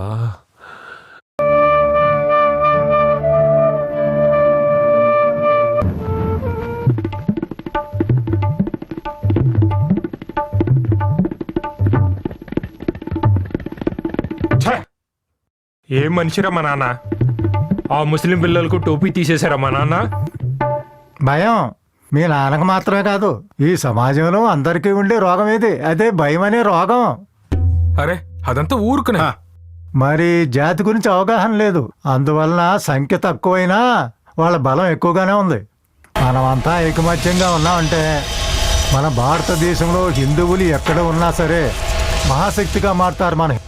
ఏం మనిషిరా మా నాన్న. ఆ ముస్లిం పిల్లలకు టోపీ తీసేశారా మా నాన్న. భయం మీ నాన్నకు మాత్రమే కాదు, ఈ సమాజంలో అందరికీ ఉండే రోగం ఇది. అదే భయం అనే రోగం. అరే అదంతా ఊరుకునే. మరి జాతి గురించి అవగాహన లేదు, అందువలన సంఖ్య తక్కువైనా వాళ్ళ బలం ఎక్కువగానే ఉంది. మనమంతా ఐకమత్యంగా ఉన్నామంటే మన భారతదేశంలో హిందువులు ఎక్కడ ఉన్నా సరే మహాశక్తిగా మారుతారు.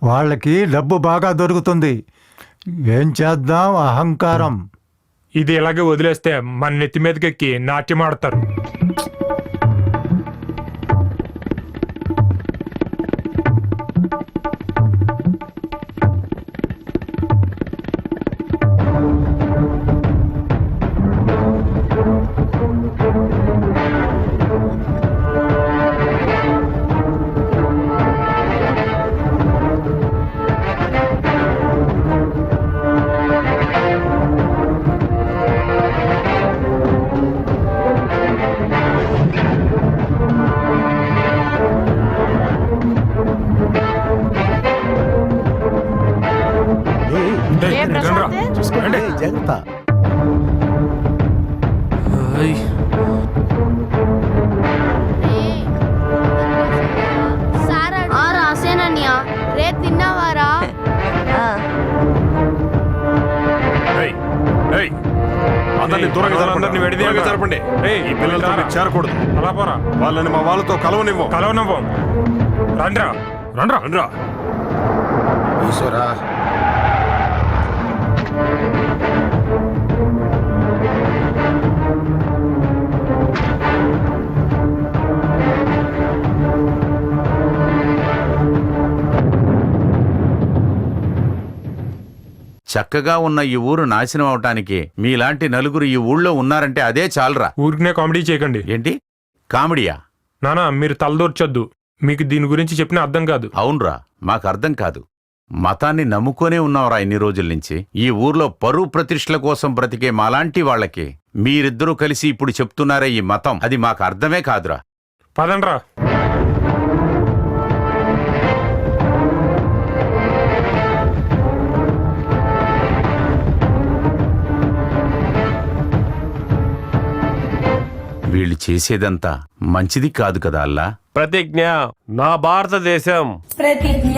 వాళ్ళకి డబ్బు బాగా దొరుకుతుంది. ఏం చేద్దాం, అహంకారం. ఇది ఇలాగే వదిలేస్తే మన నెత్తి మీదకెక్కి నాట్యం ఆడతారు. జాగ్రత్త. రాసేనన్యా, రే తిన్నావారా? అందరినీ దూరంగా జరపండి. ఈ పిల్లలతో మీరు చేరకూడదు. అలా పోరా. వాళ్ళని మా వాళ్ళతో కలవనివ్వం. రండ్రా రండ్రా రండ్రా. ఈశ్వరా, చక్కగా ఉన్న ఈ ఊరు నాశనం అవటానికి మీలాంటి నలుగురు ఈ ఊళ్ళో ఉన్నారంటే అదే చాలరా. ఊరికనే కామెడీ చేయకండి. ఏంటి కామెడీయా? నానా మీరు తలదూర్చొద్దు. మీకు దీని గురించి చెప్పిన అర్థం కాదు. అవునరా, మాకు అర్థం కాదు. మతాన్ని నమ్ముకొనే ఉన్నావురా ఇన్ని రోజుల నుంచి. ఈ ఊర్లో పరువు ప్రతిష్టల కోసం బ్రతికే మాలాంటి వాళ్ళకి మీరిద్దరూ కలిసి ఇప్పుడు చెప్తున్నారే ఈ మతం, అది మాకు అర్థమే కాదురా. పదండ్రా. వీళ్ళు చేసేదంతా మంచిది కాదు కదా అల్లా. ప్రతిజ్ఞ, నా భారతదేశం. ప్రతిజ్ఞ,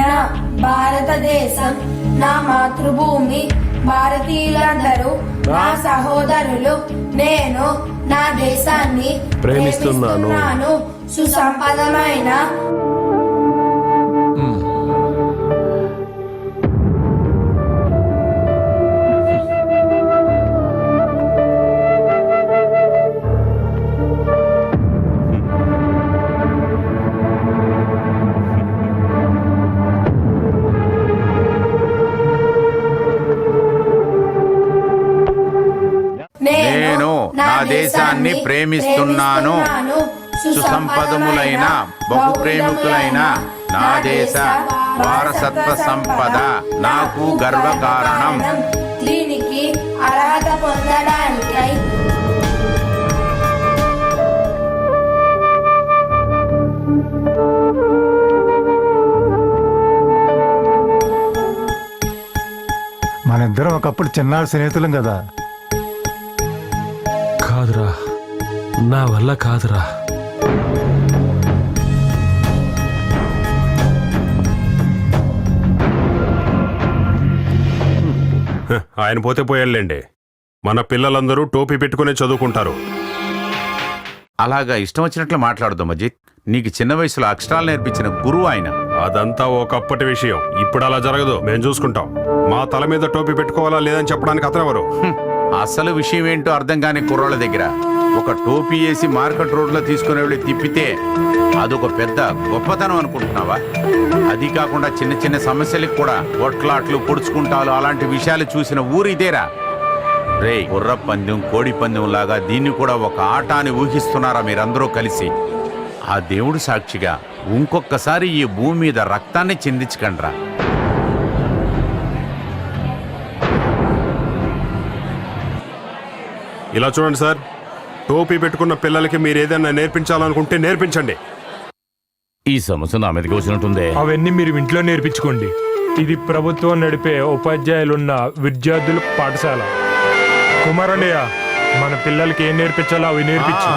భారతదేశం నా మాతృభూమి. భారతీయులందరూ నా సహోదరులు. నేను నా దేశాన్ని ప్రేమిస్తున్నాను. సుసంపదమైన నేను నా దేశాన్ని ప్రేమిస్తున్నాను. సుసంపదములైన బహుప్రేమికులైన నా దేశ వారసత్వ సంపద నాకు గర్వకారణం. దీనికి అర్హత పొందడానికై మనిద్దరం ఒకప్పుడు చిన్నాడు స్నేహితులం కదా. కాదురా, నా వల్ల కాదురా. ఆయన పోతే పోయాళ్ళండి. మన పిల్లలందరూ టోపీ పెట్టుకునే చదువుకుంటారు. అలాగా ఇష్టం వచ్చినట్లు మాట్లాడదు మజిద్. నీకు చిన్న వయసులో అక్షరాలు నేర్పించిన గురువు ఆయన. అదంతా ఒకప్పటి విషయం. ఇప్పుడు అలా జరగదు, మేము చూసుకుంటాం. మా తల మీద టోపీ పెట్టుకోవాలా లేదని చెప్పడానికి అతనెవరు? అసలు విషయం ఏంటో అర్థం కాని కుర్రోళ్ళ దగ్గర ఒక టోపీ వేసి మార్కెట్ రోడ్లో తీసుకునే వెళ్ళి తిప్పితే అదొక పెద్ద గొప్పతనం అనుకుంటున్నావా? అది కాకుండా చిన్న చిన్న సమస్యలకు కూడా కొట్లాట్లు పొడుచుకుంటాలు అలాంటి విషయాలు చూసిన ఊరు ఇదేరా. రే, గుర్ర పందెం కోడి పందెం లాగా దీన్ని కూడా ఒక ఆట అని ఊహిస్తున్నారా మీరందరూ కలిసి? ఆ దేవుడు సాక్షిగా ఇంకొకసారి ఈ భూమి మీద రక్తాన్ని చిందించకండ్రా. ఇలా చూడండి సార్, టోపీ పెట్టుకున్న పిల్లలకి మీరు ఏదైనా నేర్పించాలనుకుంటే నేర్పించండి. ఈ సమస్య నా మీదకి వచ్చినట్టుందే. అవన్నీ మీరు ఇంట్లో నేర్పించుకోండి. ఇది ప్రభుత్వం నడిపే ఉపాధ్యాయులున్న విద్యార్థుల పాఠశాల. కుమారన్నయ్య, మన పిల్లలకి ఏం నేర్పించాలో అవి నేర్పించు.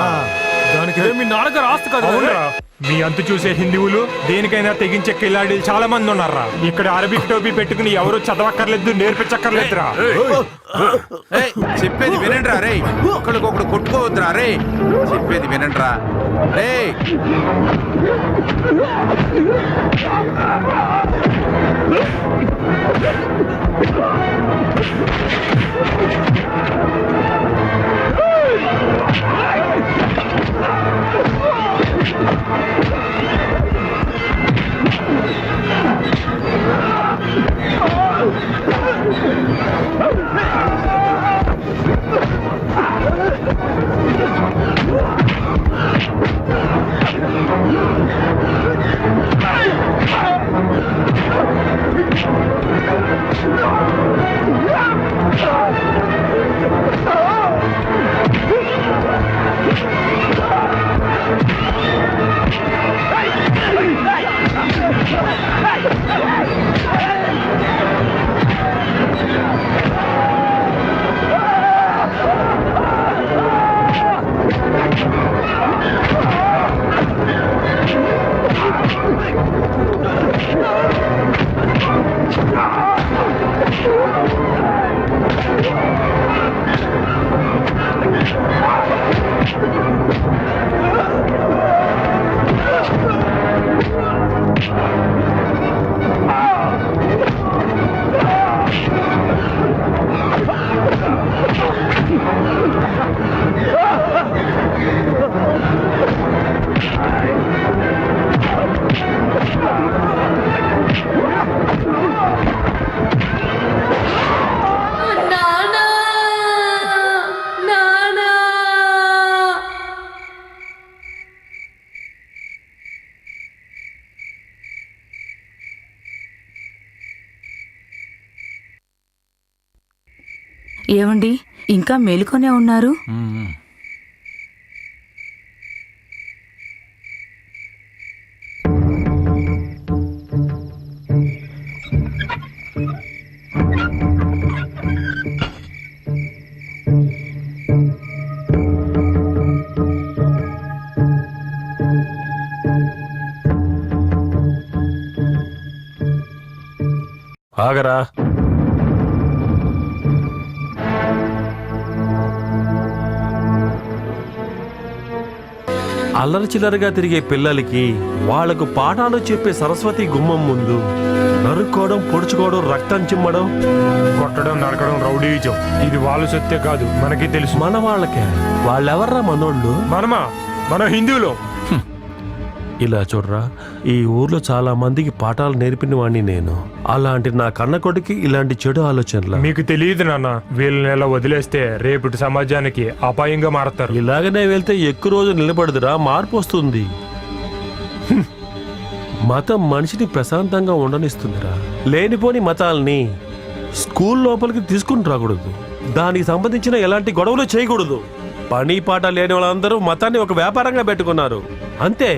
దానికి మీ నాన్నగారు ఆస్తి కదా. అవునరా, మీ అంతు చూసే హిందువులు దేనికైనా తెగించే కిలాడీలు చాలా మంది ఉన్నారా. ఇక్కడ అరబిక్ టోపీ పెట్టుకుని ఎవరు చదవక్కర్లేదు, నేర్పించక్కర్లేదురా. చెప్పేది వినండిరా రే, ఒకరికొకడు కొట్టుకోవద్దురా రే, చెప్పేది వినండిరా రే. ఏమండి, ఇంకా మేలుకొనే ఉన్నారు? ఆగరా. అల్లరి చిల్లరగా తిరిగే పిల్లలకి వాళ్లకు పాఠాలు చెప్పే సరస్వతి గుమ్మం ముందు నరుక్కోవడం, పొడుచుకోవడం, రక్తం చిమ్మడం, కొట్టడం, నరకడం రౌడీజం. ఇది వాళ్ళ సత్తే కాదు, మనకి తెలుసు. మన వాళ్ళకే. వాళ్ళెవర్రా మనోళ్ళు? మనమా? మన హిందువులు. ఇలా చూడరా, ఈ ఊర్లో చాలా మందికి పాఠాలు నేర్పిన వాడిని నేను. అలాంటి నా కన్న కొడుకు ఇలాంటి చెడు ఆలోచనలు. మీకు తెలియదు నాన్న, వీళ్ళని ఎలా వదిలేస్తే రేపటి సమాజానికి అపాయంగా మారతారు. ఇలాగనే వెళ్తే ఎక్కువ రోజు నిలబడదురా, మార్పు వస్తుంది. మతం మనిషిని ప్రశాంతంగా ఉండనిస్తుందిరా. లేనిపోని మతాల్ని స్కూల్ లోపలికి తీసుకుని రాకూడదు. దానికి సంబంధించిన ఎలాంటి గొడవలు చేయకూడదు. పని పాట లేని వాళ్ళందరూ మతాన్ని ఒక వ్యాపారంగా పెట్టుకున్నారు, అంతే.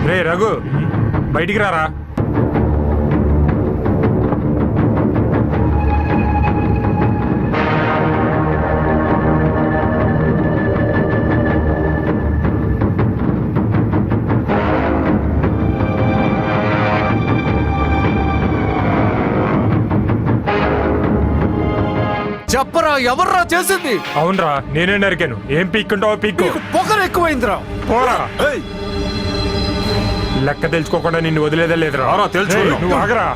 రే రఘు, బయటికి రారా. చెప్పరా, ఎవర్రా చేసింది? అవునరా, నేనే నరికాను. ఏం పీక్కుంటావో పీక్కు. పొగరు ఎక్కువైందిరా. పోరా. లెక్క తెలుసుకోకుండా నిన్ను వదిలేదా లేదురా. తెలుసు. నువ్వు ఆగరా.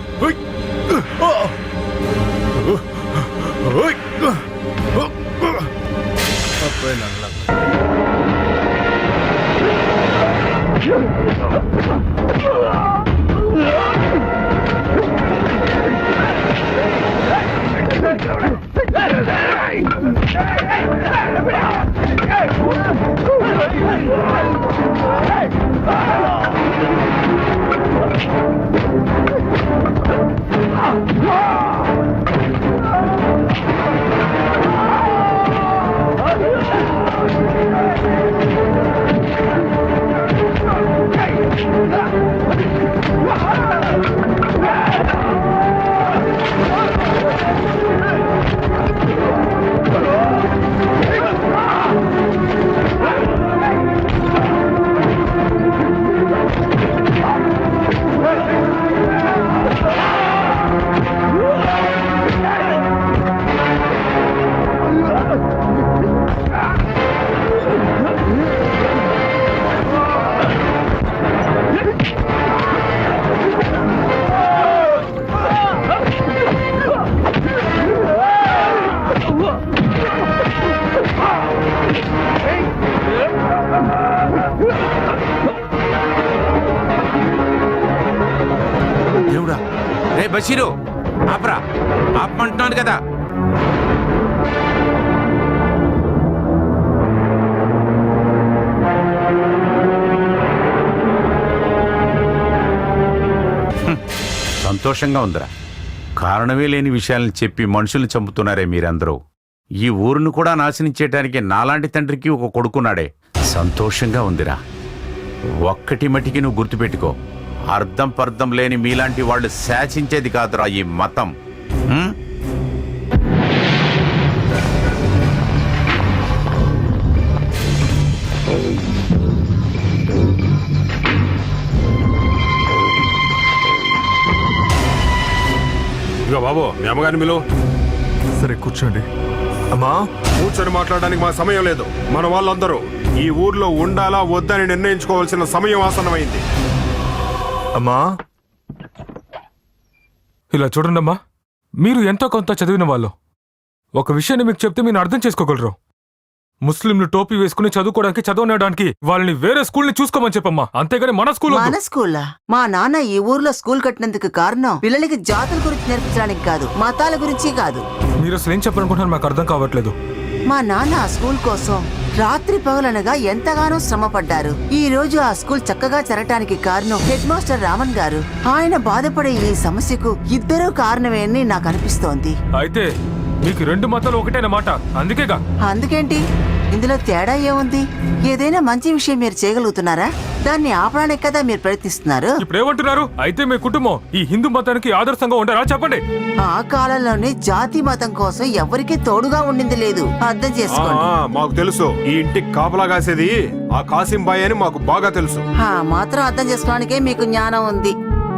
దేవుడా, రే బషీరు, ఆపరా, ఆపమంటున్నాను కదా. సంతోషంగా ఉందిరా. కారణమే లేని విషయాలను చెప్పి మనుషుల్ని చంపుతున్నారే మీరందరూ. ఈ ఊరును కూడా నాశనం చేయడానికి నాలాంటి తండ్రికి ఒక కొడుకున్నాడే. సంతోషంగా ఉందిరా. ఒక్కటి మటికి నువ్వు గుర్తుపెట్టుకో, అర్థం పర్థం లేని మీలాంటి వాళ్ళు శాసించేది కాదురా ఈ మతం. ఇదిగో బాబు, మీ అమ్మగారిని మీలో సరే కూర్చోండి. అమ్మా, కూర్చొని మాట్లాడడానికి మా సమయం లేదు. మన వాళ్ళందరూ ఈ ఊర్లో ఉండాలా వద్దని నిర్ణయించుకోవాల్సిన సమయం ఆసన్నమైంది. అమ్మా, ఇలా చూడండమ్మా, మీరు ఎంతో కొంత చదివిన వాళ్ళు. ఒక విషయాన్ని మీకు చెప్తే మీరు అర్థం చేసుకోగలరు. ముస్లింలు టోపీ వేసుకుని చదువుకోవడానికి చదవడానికి వాళ్ళని వేరే స్కూల్ని చూసుకోమని చెప్పమ్మా, అంతేగాని మన స్కూల్. మన స్కూలా? మా నాన్న ఈ ఊర్లో స్కూల్ కట్టినందుకు కారణం పిల్లలకి జాతుల గురించి నేర్పించడానికి కాదు, మతాల గురించి కాదు. మీరు అసలు ఏం చెప్పాలనుకుంటున్నారు మాకు అర్థం కావట్లేదు. మా నాన్న ఆ స్కూల్ కోసం రాత్రి పగలనగా ఎంతగానో శ్రమ పడ్డారు. ఈ రోజు ఆ స్కూల్ చక్కగా జరగటానికి కారణం హెడ్ మాస్టర్ రామన్ గారు. ఆయన బాధపడే ఈ సమస్యకు ఇద్దరూ కారణమే అని నాకు అనిపిస్తోంది. అయితే మీకు రెండు మతాలు ఒకటేనమాట, అందుకేగా. అందుకేంటి, ఇందులో తేడా ఏముంది? ఏదైనా మంచి విషయం మీరు చేయగలుగుతున్నారా? దాన్ని ఆపడానికి కదా మీరు ప్రయత్నిస్తున్నారు. ఇప్పుడు ఏమంటున్నారు? అయితే మీ కుటుంబం ఈ హిందూ మతానికి ఆదర్శంగా ఉంటారా చెప్పండి. ఆ కాలంలోనే జాతి మతం కోసం ఎవరికీ తోడుగా ఉండింది లేదు, అర్థం చేసుకోండి. మాకు తెలుసు, ఈ ఇంటికి కాపలా కాసేది ఆ కాసిం బాయ్ అని మాకు బాగా తెలుసు. మాత్రం అర్థం చేసుకోవడానికే మీకు జ్ఞానం ఉంది.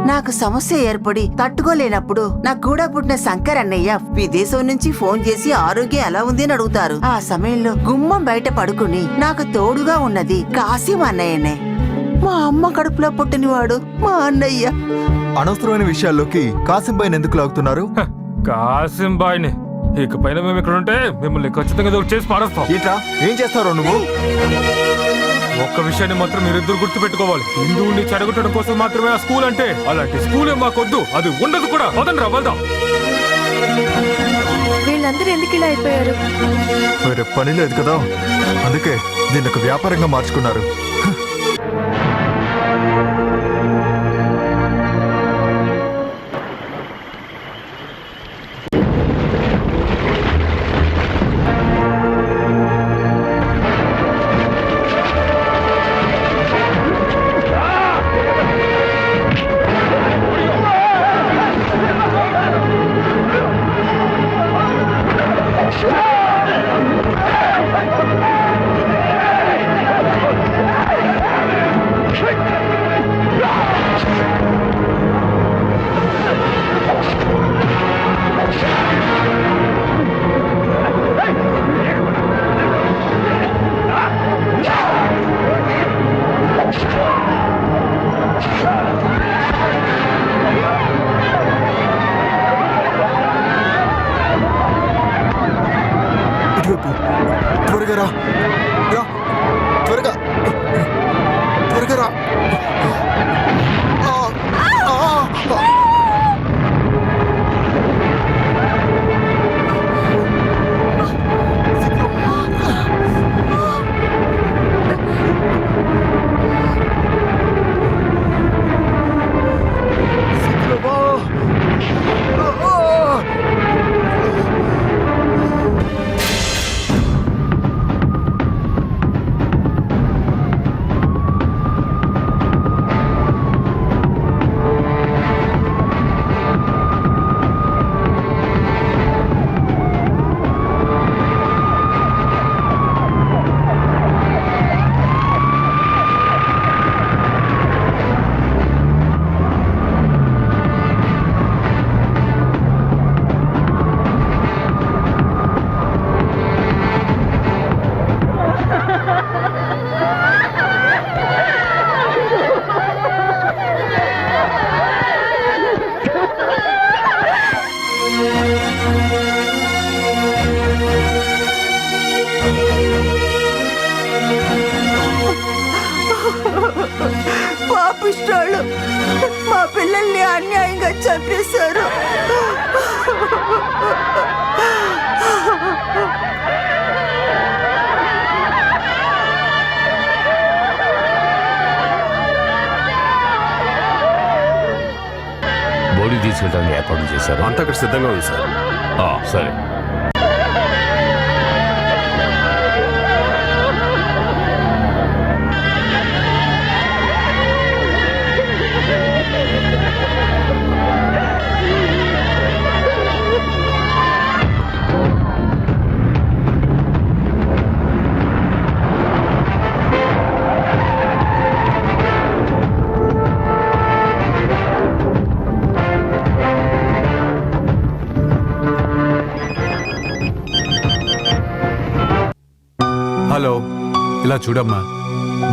నాకు సమస్య ఏర్పడి తట్టుకోలేనప్పుడు నాకు కూడా పుట్టిన శంకర్ అన్నయ్య విదేశం నుంచి ఫోన్ చేసి ఆరోగ్యం ఎలా ఉంది అని అడుగుతారు. ఆ సమయంలో గుమ్మం బయట పడుకుని నాకు తోడుగా ఉన్నది కాసిం అన్నయ్యనే. మా అమ్మ కడుపులో పుట్టినవాడు మా అన్నయ్య. అనవసరమైన విషయాల్లోకి కాసింబాయిని ఎందుకు లాగుతున్నారు? కాసిం బాయ్ని ఇకపైన మేము ఇక్కడ ఉంటే మిమ్మల్ని ఖచ్చితంగా చేసి పారేస్తాం. ఏం చేస్తారో నువ్వు? ఒక్క విషయాన్ని మాత్రం మీరిద్దరు గుర్తు పెట్టుకోవాలి. హిందువుల్ని చెడగొట్టడం కోసం మాత్రమే ఆ స్కూల్ అంటే, అలాంటి స్కూలే మాకొద్దు, అది ఉండదు కూడా. వదండ్రా, వెళ్దాం. వీళ్ళందరూ ఎందుకు ఇలా అయిపోయారు? వేరే పని లేదు కదా, అందుకే దీన్ని ఒక వ్యాపారంగా మార్చుకున్నారు. త్వరగా రా, త్వరగా త్వరగా రా. పాపిష్టాళ్ళు మా పిల్లల్ని అన్యాయంగా చంపేశారు. బోడీ తీసుకెళ్ళడానికి ఏర్పాట్లు చేశారు. అంతా అక్కడ సిద్ధంగా ఉంది సార్. సరే. హలో, ఇలా చూడమ్మా,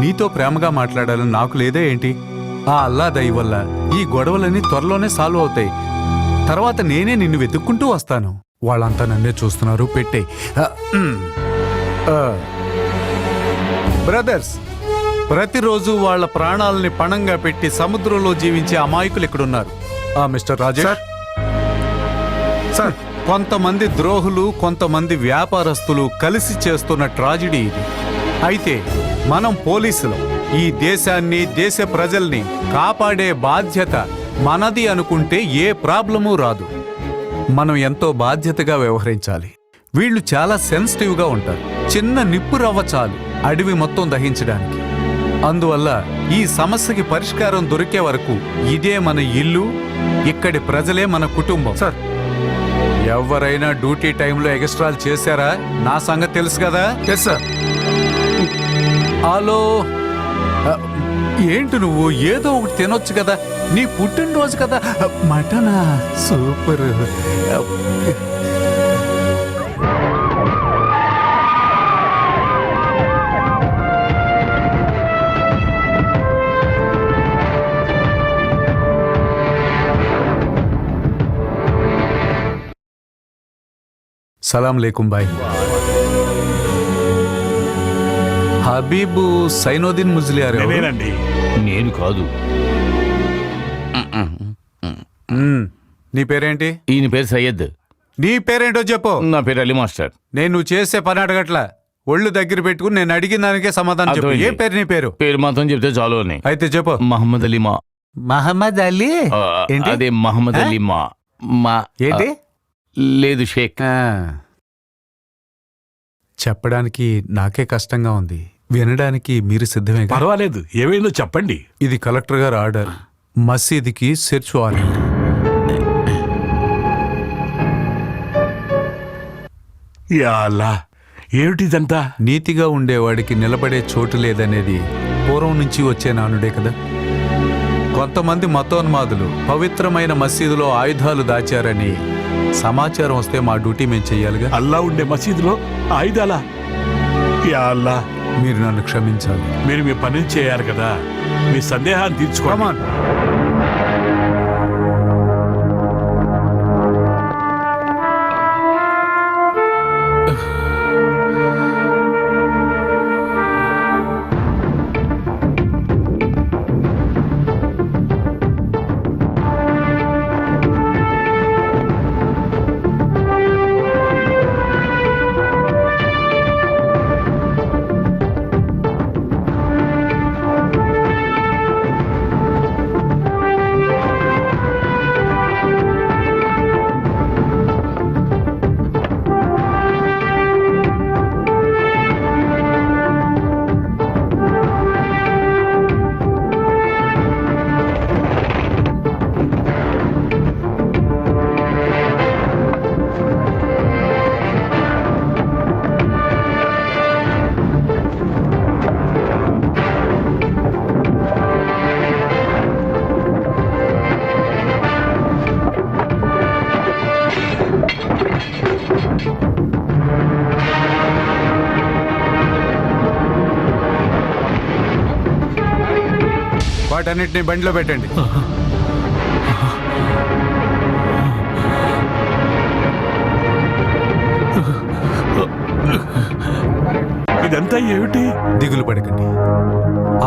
నీతో ప్రేమగా మాట్లాడాలని నాకు లేదే ఏంటి? ఆ అల్లా దయ వల్ల ఈ గొడవలన్నీ త్వరలోనే సాల్వ్ అవుతాయి. తర్వాత నేనే నిన్ను వెతుక్కుంటూ వస్తాను. వాళ్ళంతా నన్నే చూస్తున్నారు. పెట్టే బ్రదర్స్, ప్రతిరోజు వాళ్ళ ప్రాణాలని పణంగా పెట్టి సముద్రంలో జీవించే అమాయకులు ఇక్కడున్నారు. మిస్టర్ రాజేష్ సార్, కొంతమంది ద్రోహులు, కొంతమంది వ్యాపారస్తులు కలిసి చేస్తున్న ట్రాజిడీ ఇది. అయితే మనం పోలీసులు ఈ దేశాన్ని, దేశ ప్రజల్ని కాపాడే బాధ్యత మనది అనుకుంటే ఏ ప్రాబ్లమూ రాదు. మనం ఎంతో బాధ్యతగా వ్యవహరించాలి. వీళ్ళు చాలా సెన్సిటివ్గా ఉంటారు. చిన్న నిప్పు రవ్వ చాలు అడవి మొత్తం దహించడానికి. అందువల్ల ఈ సమస్యకి పరిష్కారం దొరికే వరకు ఇదే మన ఇల్లు, ఇక్కడి ప్రజలే మన కుటుంబం. సార్, ఎవరైనా డ్యూటీ టైంలో ఎక్స్ట్రాలు చేశారా? నా సంగతి తెలుసు కదా. Yes sir. హలో, ఏంటి నువ్వు ఏదో ఒకటి తినొచ్చు కదా, నీ పుట్టినరోజు కదా. మటనా? సూపర్. సలాం లేకుం బాయ్. హబీబు సైనోద్దీన్ ముజ్లియార్. నేను కాదు. నీ పేరేంటి? ఈయన పేరు సయ్యద్. నీ పేరేంటో చెప్పు. నా పేరు అలీ మాస్టర్. నేను చేసే పని అడగట్లా, ఒళ్ళు దగ్గర పెట్టుకుని నేను అడిగిన దానికే సమాధానం చెప్పు. ఏ పేరు నీ పేరు? పేరు మాత్రం చెప్తే చాలు అని. అయితే చెప్పు. మహమ్మద్ అలీ మా. మహమ్మద్ అలీ? అదే మహమ్మద్ అలీ మా. ఏంటి? లేదు షేక్. చెప్పడానికి నాకే కష్టంగా ఉంది, వినడానికి మీరు సిద్ధమే. పర్వాలేదు, ఏమైందో చెప్పండి. ఇది కలెక్టర్ గారు ఆర్డర్. మసీదుకి సెర్చ్ వారెంట్. యా అల్లా, ఏమిటిదంతా? నీతిగా ఉండేవాడికి నిలబడే చోటు లేదనేది పూర్వం నుంచి వచ్చే నానుడే కదా. కొంతమంది మతోన్మాదులు పవిత్రమైన మసీదులో ఆయుధాలు దాచారని సమాచారం వస్తే మా డ్యూటీ మేము చెయ్యాలిగా. అల్లా ఉండే మసీదులో ఆయుధాలా? యా అల్లా, మీరు నన్ను క్షమించాలి. మీరు మీ పని చేయాలి కదా, మీ సందేహాన్ని తీర్చుకోమా. వాటన్నిటిని బండిలో పెట్టండి. ఇదంతా ఏమిటి? దిగులు పడకండి,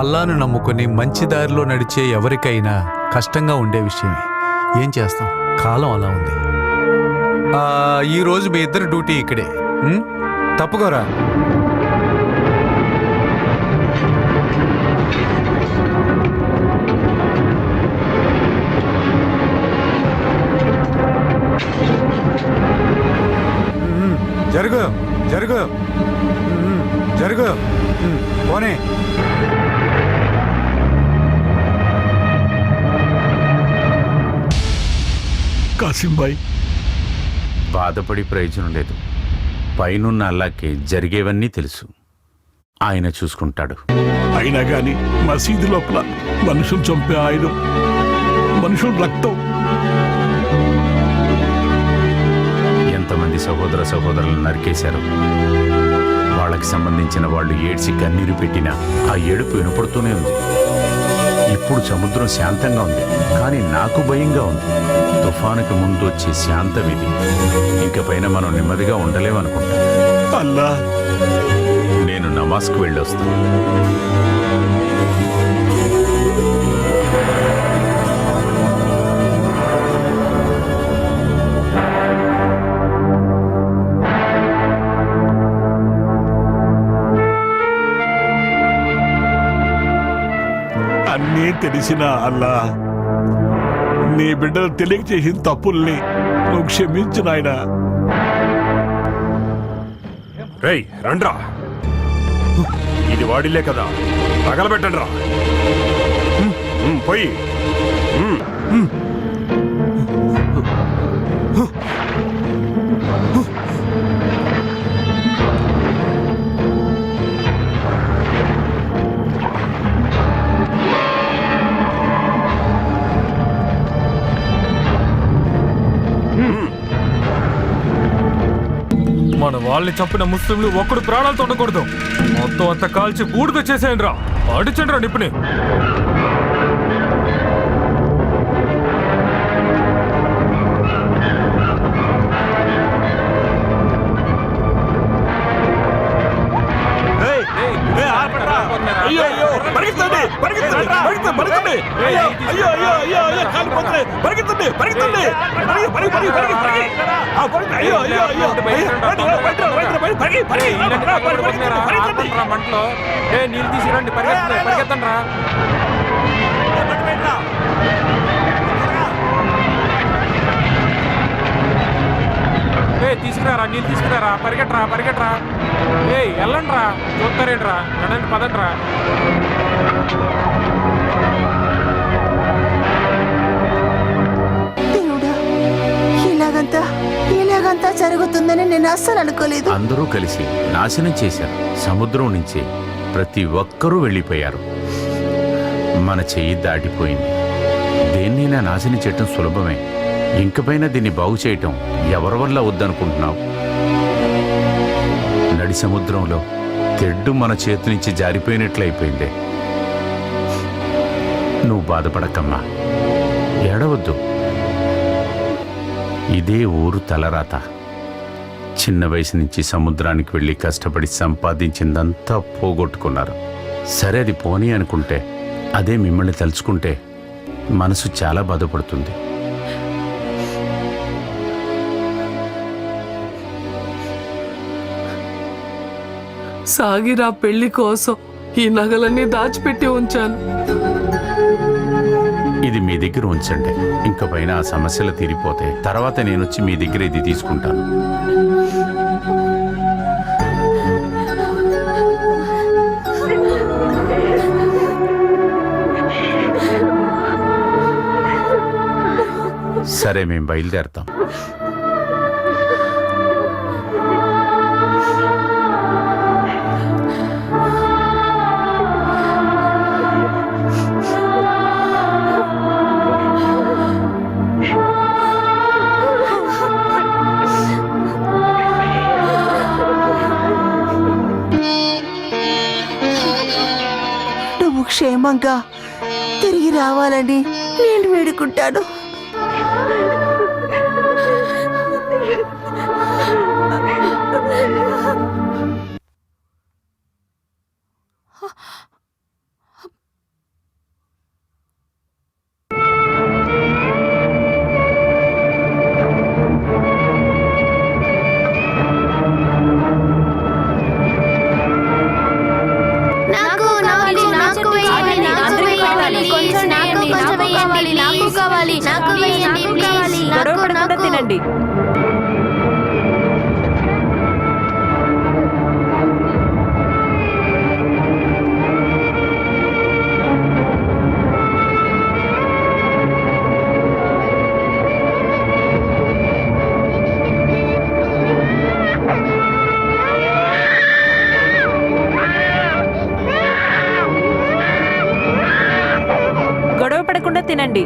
అల్లాను నమ్ముకొని మంచి దారిలో నడిచే ఎవరికైనా కష్టంగా ఉండే విషయమే. ఏం చేస్తాం, కాలం అలా ఉంది. ఈ రోజు మీ ఇద్దరు డ్యూటీ ఇక్కడే. తప్పుకోరా. జరుగు జరుగు జరుగు పోనీ. కాసింబాయ్, బాధపడి ప్రయోజనం లేదు. పైనున్న అల్లాకే జరిగేవన్నీ తెలుసు. ఆయన చూసుకుంటాడు. అయినా గాని మసీదు లోపల మనుషులు చంపే ఆయుధం, మనుషుల రక్తం. ఎంతమంది సహోదర సహోదరులు నరికేశారు. వాళ్ళకి సంబంధించిన వాళ్ళు ఏడ్చి కన్నీరు పెట్టినా ఆ ఏడుపు వినపడుతూనే ఉంది. ఇప్పుడు సముద్రం శాంతంగా ఉంది, కానీ నాకు భయంగా ఉంది. తుఫానుకి ముందు వచ్చే శాంతం ఇది. ఇంక పైన మనం నెమ్మదిగా ఉండలేమనుకుంటా. అల్లా, నేను నమాజ్కు వెళ్ళొస్తాను. అన్నీ తెలిసిన అల్లా, నీ బిడ్డలు తెలియక చేసిన తప్పుల్ని నువ్వు క్షమించు నాయనా. రేయ్ రండ్రా, ఇది వాడిలే కదా, తగలబెట్టండి రా. పోయి మన వాళ్ళని చంపిన ముస్లింలు ఒక్కడు ప్రాణాలతో ఉండకూడదు. మొత్తం అంతా కాల్చి బూడిద చేసేయండి రా. అడిచండి రా నిప్పుని. అయ్యో అయ్యో, పరిగెత్తండి, పరిగెత్తండి, పరిగెత్తండి, అయ్యో అయ్యో అయ్యో అయ్యో అయ్యో, కాలిపోతున్నాయి. పరిగెత్తండి, పరిగెత్తండి, పరిగె పరిగె పరిగె పరిగె పరిగె. అయ్యో అయ్యో అయ్యో, మంటలో నీళ్ళు తీసుకురండి, పరిగెత్తండి రా. తీసుకురారా, నీళ్ళు తీసుకురారా, పరిగెట్టరా పరిగెట్టరా. వెళ్ళండి రా, చూస్తారేంట్రా, నడండి, పదండి రా. దేవుడా, ఇలాగంతా జరుగుతుందని నేను అస్సలు అనుకోలేదు. అందరూ కలిసి నాశనం చేశారు. సముద్రం నుంచి ప్రతి ఒక్కరూ వెళ్ళిపోయారు. మన చెయ్యి దాటిపోయింది. దేన్నైనా నాశనం చేయటం సులభమే. ఇంకపైన దీన్ని బాగు చేయటం ఎవరి వల్ల వద్దనుకుంటున్నావు? నడి సముద్రంలో తెడ్డు మన చేతి నుంచి జారిపోయినట్లయిపోయిందే. నువ్వు బాధపడకమ్మా, ఏడవద్దు. ఇదే ఊరు తలరాత. చిన్న వయసు నుంచి సముద్రానికి వెళ్ళి కష్టపడి సంపాదించిందంతా పోగొట్టుకున్నారు. సరే, అది పోనీ అనుకుంటే, అదే మిమ్మల్ని తలుచుకుంటే మనసు చాలా బాధపడుతుంది. సాగిరా పెళ్లి కోసం ఈ నగలన్నీ దాచిపెట్టి ఉంచాను. ఇది మీ దగ్గర ఉంచండి. ఇంక పైన ఆ సమస్యలు తీరిపోతే తర్వాత నేనొచ్చి మీ దగ్గర ఇది తీసుకుంటాను. సరే, మేము బయలుదేరతాం. నువ్వు క్షేమంగా తిరిగి రావాలని నేను వేడుకుంటాను. కావాలి, నాకు కావాలి, నాకు వేయండి, కావాలి, గొడవ పడకుండా తినండి. గొడవ పడకుండా తినండి.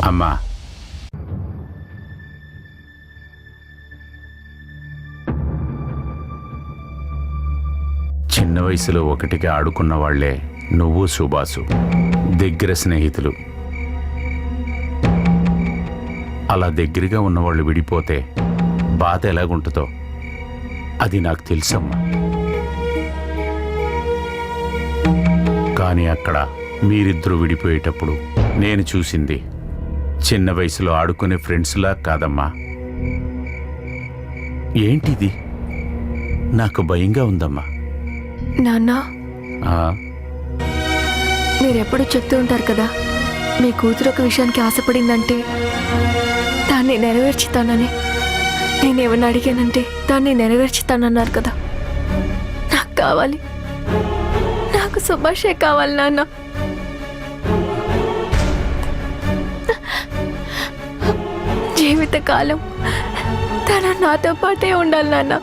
అమ్మా, చిన్న వయసులో ఒకటిగా ఆడుకున్న వాళ్లే నువ్వు సుబాసు, దగ్గర స్నేహితులు. అలా దగ్గరగా ఉన్నవాళ్ళు విడిపోతే బాధ ఎలాగుంటుందో అది నాకు తెలుసమ్మా. కానీ అక్కడ మీరిద్దరూ విడిపోయేటప్పుడు నేను చూసింది చిన్న వయసులో ఆడుకునే ఫ్రెండ్స్లా కాదమ్మా. ఏంటిది? నాకు భయంగా ఉందమ్మా. నాన్న, ఆ, మీరెప్పుడు చెప్తూ ఉంటారు కదా, మీ కూతురు ఒక విషయానికి ఆశపడిందంటే దాన్ని నెరవేర్చుతానని. నేనేమన్నా అడిగానంటే దాన్ని నెరవేర్చుతానన్నారు కదా. నాకు కావాలి, నాకు సుభాషే కావాలి నాన్న. జీవితకాలం తన నాతో పాటే ఉండాలి నాన్న.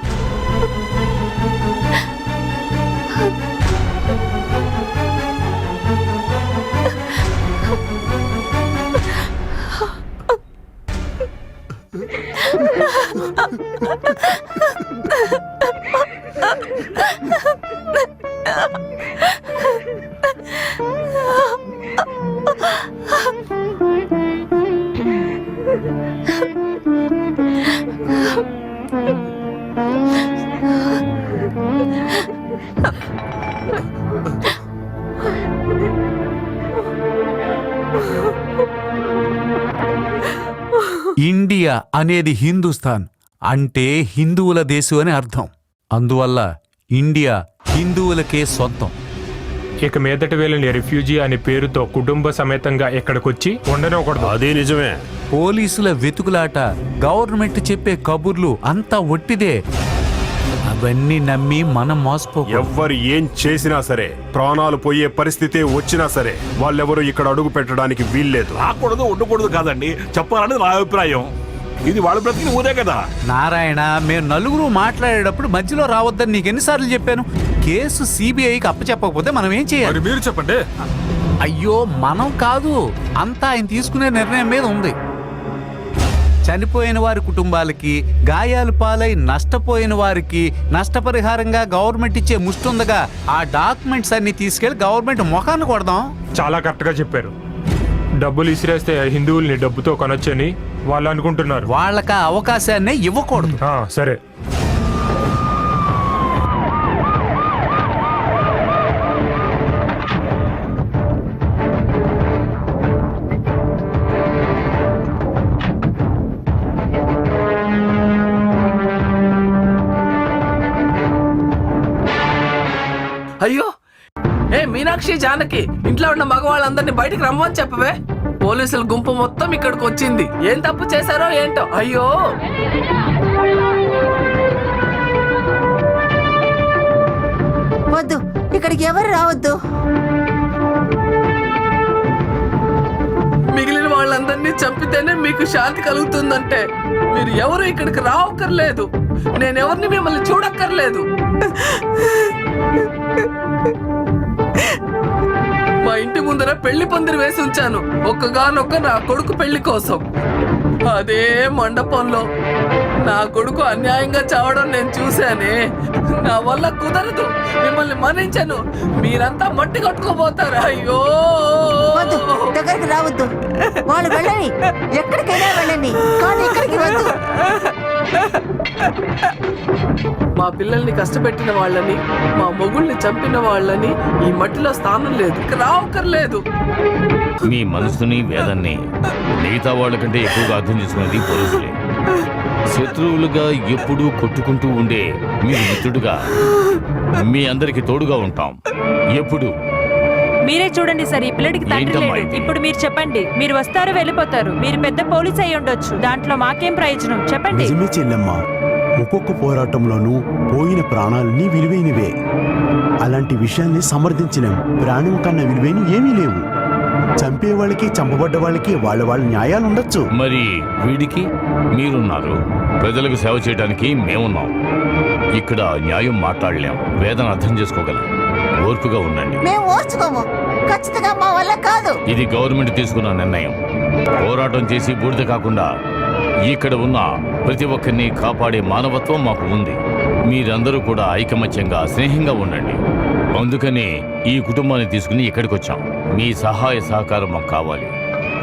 ఇండియా అనేది హిందుస్థాన్ అంటే హిందువుల దేశం అని అర్థం. అందువల్ల ఇండియా హిందువులకే సొంతం. ఇక మీదట వీళ్ళని రిఫ్యూజీ అనే పేరుతో కుటుంబ సమేతంగా ఇక్కడికొచ్చి ఉండనివ్వకూడదు. అదే నిజమే. పోలీసుల వెతుకులాట, గవర్నమెంట్ చెప్పే కబుర్లు అంతా ఒట్టిదే. అవన్నీ నమ్మి మనం మోసపో. ఎవ్వరు ఏం చేసినా సరే, ప్రాణాలు పోయే పరిస్థితి వచ్చినా సరే, వాళ్ళెవరూ ఇక్కడ అడుగు పెట్టడానికి వీల్లేదు. రాకూడదు, ఉండకూడదు కాదండి, చెప్పాలని నా అభిప్రాయం. ఇది వాళ్ళ బ్రతికిన ఊరే కదా. నారాయణ, మేము నలుగురు మాట్లాడేటప్పుడు మధ్యలో రావద్దని నీకు ఎన్నిసార్లు చెప్పాను? కేసు సిబిఐకి అప్పచెప్పకపోతే మనం ఏం చేయాలి? మీరు చెప్పండి. అయ్యో మనం కాదు, అంతా ఆయన తీసుకునే నిర్ణయం మీద ఉంది. చనిపోయిన వారి కుటుంబాలకి, గాయాలు పాలై నష్టపోయిన వారికి నష్టపరిహారంగా గవర్నమెంట్ ఇచ్చే ముష్టుందగా ఆ డాక్యుమెంట్స్ అన్ని తీసుకెళ్లి గవర్నమెంట్ ముఖాన్ని కొడదాం. చాలా కరెక్ట్గా చెప్పారు. డబ్బులు ఇసిరేస్తే హిందువుల్ని డబ్బుతో కొనొచ్చని వాళ్ళు అనుకుంటున్నారు. వాళ్ళకి ఆ అవకాశాన్ని ఇవ్వకూడదు. సరే. అయ్యో ఏ మీనాక్షి, జానకి, ఇంట్లో ఉన్న మగవాళ్ళందరినీ బయటికి రమ్మని చెప్పవే. పోలీసుల గుంపు మొత్తం ఇక్కడికి వచ్చింది. ఏం తప్పు చేశారో ఏంటో. అయ్యో వద్దు, ఇక్కడికి ఎవరు రావద్దు. మిగిలిన వాళ్ళందరినీ చంపితేనే మీకు శాంతి కలుగుతుందంటే మీరు ఎవరు ఇక్కడికి రావక్కర్లేదు. నేనెవరిని మిమ్మల్ని చూడక్కర్లేదు. మా ఇంటి ముందర పెళ్లి పందిరి వేసి ఉంచాను, ఒక్కగానొక్క నా కొడుకు పెళ్లి కోసం. అదే మండపంలో నా కొడుకు అన్యాయంగా చావడం నేను చూశానే. నా వల్ల కుదరదు. మిమ్మల్ని మన్నించను. మీరంతా మట్టి కట్టుకోబోతారు. అయ్యో దగ్గరికి రావద్దు. వాళ్ళు వెళ్ళని, ఎక్కడికైనా వెళ్ళని, కానీ ఇక్కడికి వద్దు. మా పిల్లల్ని కష్టపెట్టిన వాళ్ళని, మా మొగుల్ని చంపిన వాళ్ళని ఈ మట్టిలో స్థానం లేదు. రావక్కర్లేదు. మీ మనసుని, వేదన్ని మిగతా వాళ్ళకంటే ఎక్కువగా అర్థం చేసుకునేది పోలీసులే. శత్రువులుగా ఎప్పుడూ కొట్టుకుంటూ ఉండే మీరు మిత్రుడుగా మీ అందరికి తోడుగా ఉంటాం. ఎప్పుడు మీరే చూడండి సార్, ఈ పిల్లడికి తండ్రి లేడు. ఇప్పుడు మీరు చెప్పండి, మీరు వస్తారు వెళ్ళిపోతారు. మీరు పెద్ద పోలీస్ అయి ఉండొచ్చు, దాంట్లో మాకేం ప్రయోజనం చెప్పండి. నిజమే చెల్లెమ్మా, ఒక్కొక్క పోరాటంలోనూ పోయిన ప్రాణాలన్నీ విలువైనవే. అలాంటి విషయాల్ని సమర్థించలేం. ప్రాణం కన్నా విలువైన ఏమీ లేవు. చంపే వాళ్ళకి, చంపబడ్డ వాళ్ళకి వాళ్ళ న్యాయాలు ఉండొచ్చు. మరి వీడికి మీరున్నారు, ప్రజలకు సేవ చేయడానికి మేమున్నాం. ఇక్కడ న్యాయం మాట్లాడలేం, వేదన అర్థం చేసుకోగలం. ఓర్పుగా ఉండండి. మేము ఓర్చుకోము, ఖచ్చితంగా మా వల్ల కాదు. ఇది గవర్నమెంట్ తీసుకున్న నిర్ణయం. పోరాటం చేసి బూడిద కాకుండా ఇక్కడ ఉన్న ప్రతి ఒక్కరిని కాపాడే మానవత్వం మాకు ఉంది. మీరందరూ కూడా ఐకమత్యంగా, స్నేహంగా ఉండండి. అందుకనే ఈ కుటుంబాన్ని తీసుకుని ఇక్కడికి వచ్చాం. మీ సహాయ సహకారం మాకు కావాలి.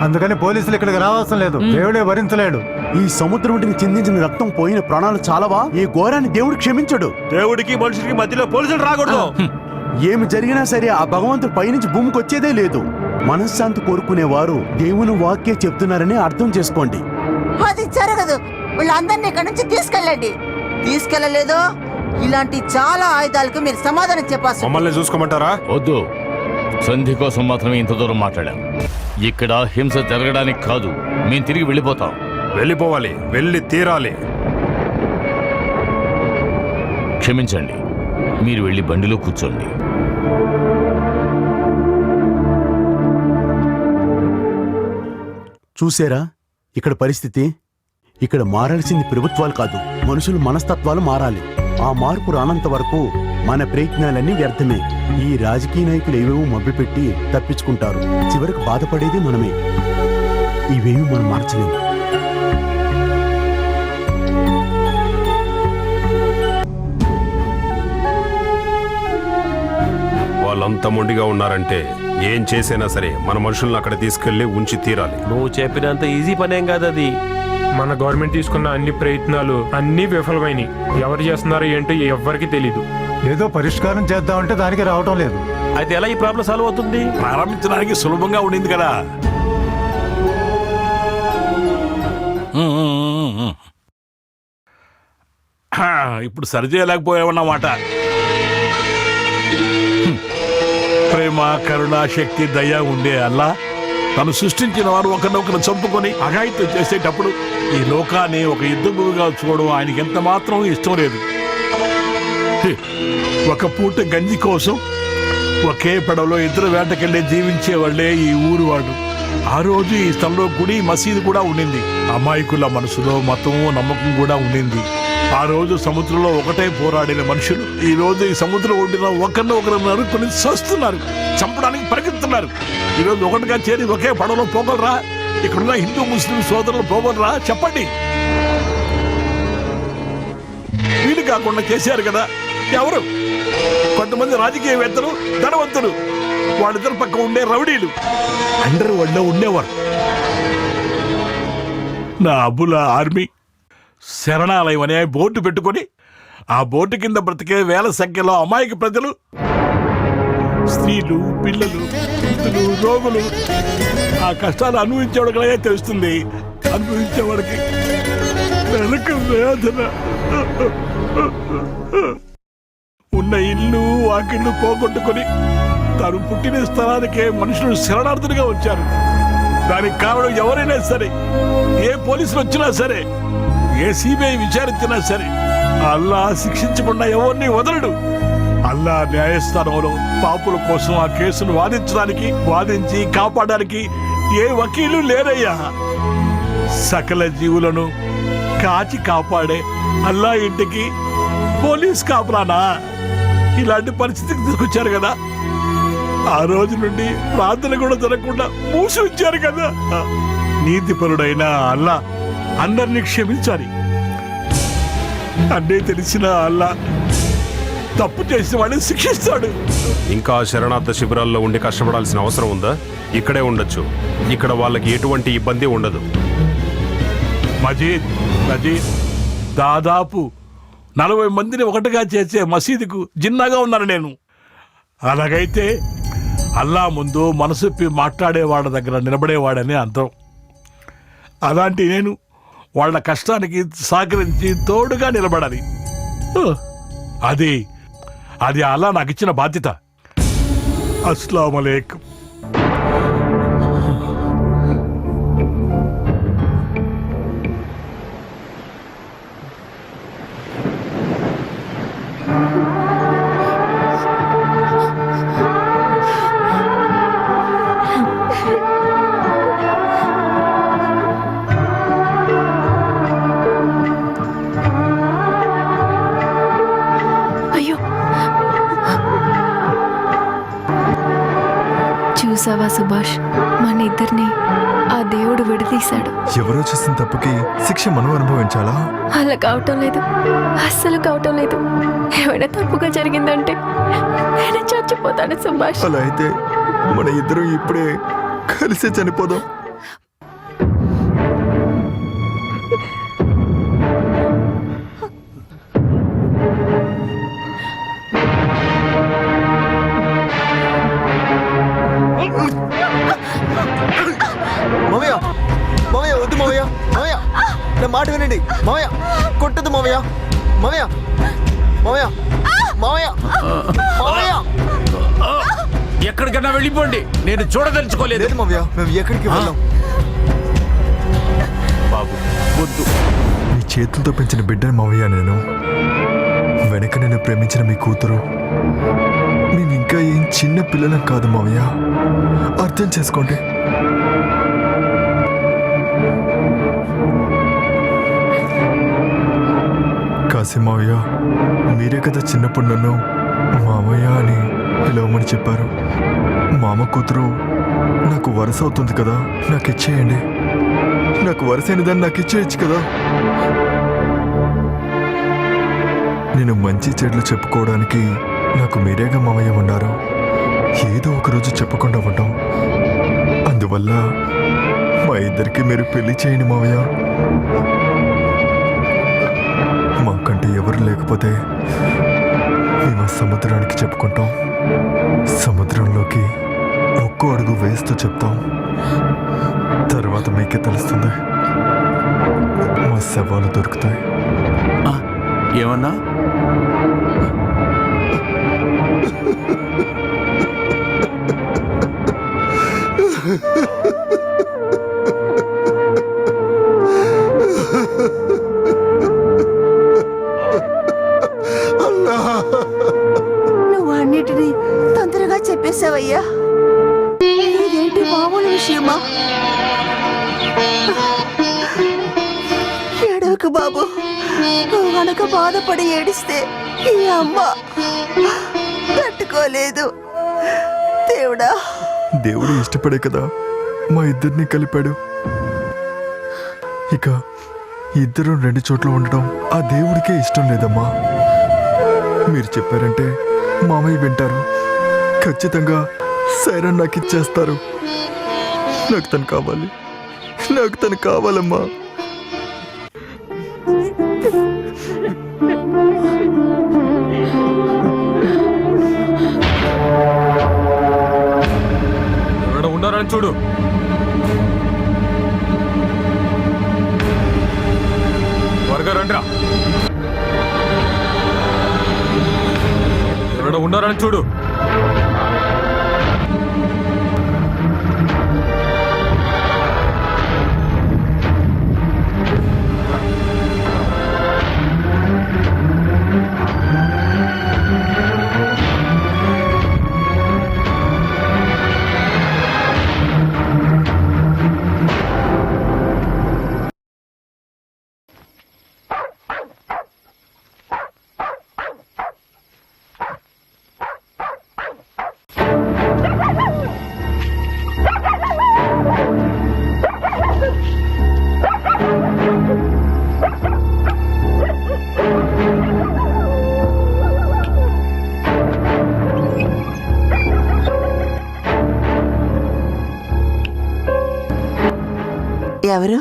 అందుకని పోలీసులు ఇక్కడికి రావాల్సిన లేదు. దేవుడే భరించలేడు. ఈ సముద్రం ఒడ్డుని చిందించిన రక్తం, పోయిన ప్రాణాలు చాలవా? ఈ ఘోరాన్ని దేవుడు క్షమించడు. దేవుడికి మనుషుడికి మధ్యలో పోలీసులు రాకూడదు. ఏమి జరిగినా సరే ఆ భగవంతుడు పైనుంచి భూమికి వచ్చేదే లేదు. మనశ్శాంతి కోరుకునేవారు దేవుని వాక్యే చెప్తున్నారని అర్థం చేసుకోండి. అది జరగదు. వీళ్ళందరినీ ఇక్కడి నుంచి తీసుకెళ్ళండి. తీసుకెళ్ళలేదో ఇలాంటి చాలా ఆయుధాలకు మీరు సమాధానం చెప్పాల్సి. మమ్మల్ని చూసుకోమంటారా? వద్దు, సంధి కోసం మాత్రమే ఇంత దూరం మాట్లాడాం. ఇక్కడ హింస జరగడానికి కాదు. మేము తిరిగి వెళ్ళిపోతాం. వెళ్ళిపోవాలి, వెళ్ళి తీరాలి. క్షమించండి, మీరు వెళ్ళి బండిలో కూర్చోండి. చూసారా ఇక్కడ పరిస్థితి? ఇక్కడ మారాల్సింది ప్రభుత్వాలు కాదు, మనుషుల మనస్తత్వాలు మారాలి. ఆ మార్పు రానంత వరకు మన ప్రయత్నాలన్నీ వ్యర్థమే. ఈ రాజకీయ నాయకులు ఏవేవో మభ్యపెట్టి తప్పించుకుంటారు. చివరికి బాధపడేది మనమే. ఇవేమీ మనం మార్చలేము. వాళ్ళంత మొండిగా ఉన్నారంటే ఏం చేసైనా సరే మన మనుషులను అక్కడ తీసుకెళ్లి ఉంచి తీరాలి. నువ్వు చెప్పినంత ఈజీ పనేం కాదు అది. మన గవర్నమెంట్ తీసుకున్న అన్ని ప్రయత్నాలు అన్నీ విఫలమైనవి. ఎవరు చేస్తున్నారో ఏంటో ఎవ్వరికి తెలీదు. ఏదో పరిష్కారం చేద్దామంటే దానికి రావటం లేదు. అయితే ఎలా ఈ ప్రాబ్లం సాల్వ్ అవుతుంది? ప్రారంభించడానికి సులభంగా ఉండింది కదా. ఇప్పుడు సరిచేయలేకపోయామన్నమాట. ప్రేమ, కరుణ, శక్తి, దయ ఉండే అల్లా తను సృష్టించిన వారు ఒకరినొకరు చంపుకొని అఘాయిత్యం చేసేటప్పుడు ఈ లోకాన్ని ఒక యుద్ధభూమిగా చూడడం ఆయనకి ఎంత మాత్రం ఇష్టం లేదు. ఒక పూట గంజి కోసం ఒకే పడవలో ఇద్దరు వేటకెళ్ళి జీవించేవాళ్లే ఈ ఊరు వాడు. ఆ రోజు ఈ స్థలంలో గుడి, మసీదు కూడా ఉండింది. అమాయకుల మనసులో మతం, నమ్మకం కూడా ఉండింది. ఆ రోజు సముద్రంలో ఒకటే పోరాడిన మనుషులు ఈ రోజు ఈ సముద్రం ఒడ్డున ఒకరిని ఒకరు నరుక్కుని చస్తున్నారు, చంపడానికి పరిగెత్తున్నారు. ఈరోజు ఒకటిగా చేరి ఒకే పడవలో పోగలరా? ఇక్కడున్న హిందూ ముస్లిం సోదరులు పోగలరా? చెప్పండి. వీలు కాకుండా చేశారు కదా ఎవరు? కొంతమంది రాజకీయవేత్తలు, ధనవంతులు, వాళ్ళిద్దరు పక్క ఉండే రౌడీలు, అండర్ వరల్డ్ లో ఉండేవారు. నా అబ్బుల ఆర్మీ శరణాలయం అనే బోర్డు పెట్టుకొని ఆ బోర్డు కింద బ్రతికే వేల సంఖ్యలో అమాయక ప్రజలు, స్త్రీలు, పిల్లలు, వృద్ధులు, రోగులు ఆ కష్టాలు అనుభవించేవాడికే తెలుస్తుంది. అనుభవించేవాడికి వెనక వేదన. ఉన్న ఇల్లు వాకిళ్ళు పోగొట్టుకొని తాను పుట్టిన స్థలానికే మనుషులు శరణార్థులుగా వచ్చారు. దానికి కారణం ఎవరైనా సరే, ఏ పోలీసులు వచ్చినా సరే, ఏ సిబిఐ విచారించినా సరే, అల్లా శిక్షించకుండా ఎవరిని వదలడు. అల్లా న్యాయస్థానంలో పాపుల కోసం ఆ కేసును వాదించి కాపాడడానికి ఏ వకీలు లేరయ్యా. సకల జీవులను కాచి కాపాడే అల్లా ఇంటికి పోలీస్ కాపురానా? ఇలాంటి పరిస్థితికి తీసుకొచ్చారు కదా. ఆ రోజు నుండి ప్రార్థన కూడా జరగకుండా మూసి ఉంచారు కదా. నీతిపరుడైన అల్లా అందరినీ క్షమించాలి. అన్నీ తెలిసిన అల్లా తప్పు చేసిన వాడిని శిక్షిస్తాడు. ఇంకా శరణార్థ శిబిరాల్లో ఉండి కష్టపడాల్సిన అవసరం ఉందా? ఇక్కడే ఉండొచ్చు. ఇక్కడ వాళ్ళకి ఎటువంటి ఇబ్బంది ఉండదు. మజీద్ దాదాపు 40 మందిని ఒకటిగా చేసే మసీదుకు జిన్నాగా ఉన్నాను నేను. అలాగైతే అల్లా ముందు మనసుప్పి మాట్లాడేవాడి దగ్గర నిలబడేవాడని అర్థం. అలాంటి నేను వాళ్ళ కష్టానికి సహకరించి తోడుగా నిలబడాలి. అది అల్లా నాకు ఇచ్చిన బాధ్యత. అస్సలాము అలైకుం. చూసావా సుభాష్, మన ఇద్దరిని ఆ దేవుడు విడదీశాడు. ఎవరో చేసిన తప్పుకి శిక్ష మనం అనుభవించాలా? అలా కావటం లేదు, అస్సలు కావటం లేదు. ఏమైనా తప్పుగా జరిగిందంటే నేను చచ్చిపోతాను సుభాష్. అలా అయితే మన ఇద్దరం ఇప్పుడే కలిసి చనిపోదాం. మావయ్య, మావయ్య వద్దు మావయ్య, మావయ్య నా మాట వినండి మావయ్య, కొట్టదు మావయ్య, మావయ్య, మావయ్య, మావయ్య, మావయ్య. ఎక్కడికన్నా వెళ్ళిపోండి, నేను చూడదలుచుకోలేదు. లేదు మావయ్య, మేము ఎక్కడికి వెళ్ళాం. బాబు వద్దు. మీ చేతులతో పెంచిన బిడ్డను మావయ్య నేను. వెనక నేను ప్రేమించిన మీ కూతురు. మేము ఇంకా ఏం చిన్న పిల్లలం కాదు మావయ్య, అర్థం చేసుకోండి. కాసిం మావయ్య, మీరే కదా చిన్నప్పుడు నన్ను మామయ్య అని పిలవమని చెప్పారు. మామ కూతురు నాకు వరుస అవుతుంది కదా, నాకు ఇచ్చేయండి. నాకు వరుసైన దాన్ని నాకు ఇచ్చేయచ్చు కదా. నేను మంచి చెడులు చెప్పుకోవడానికి నాకు మీరేగా మామయ్య ఉన్నారు. ఏదో ఒకరోజు చెప్పకుండా ఉంటాం. అందువల్ల మా ఇద్దరికి మీరు పెళ్లి చేయండి మావయ్య. మాకంటే ఎవరు లేకపోతే మేము సముద్రానికి చెప్పుకుంటాం. సముద్రంలోకి ఒక్కో అడుగు వేస్తూ చెప్తాం. తర్వాత మీకే తెలుస్తుంది, మా శవాలు దొరుకుతాయి. ఏమన్నా? నువ్వు అన్నిటినీ తొందరగా చెప్పేశావయ్యా. ఇదేంటి మామూలు విషయమా? ఏడవకు బాబు, నువ్వు కనుక బాధపడి ఏడిస్తే ఈ అమ్మ తట్టుకోలేదు. దేవుడా, దేవుడు ఇష్టపడే కదా మా ఇద్దరిని కలిపాడు. ఇక ఇద్దరు రెండు చోట్ల ఉండడం ఆ దేవుడికే ఇష్టం లేదమ్మా. మీరు చెప్పారంటే మామయ్య వింటారు. ఖచ్చితంగా సైరా నాకు ఇచ్చేస్తారు. నాకు తను కావాలి, నాకు తను కావాలమ్మా. ఉన్నారని చూడు. త్వరగా రండిరా. ఎవరైనా ఉన్నారని చూడు. ఎవరు?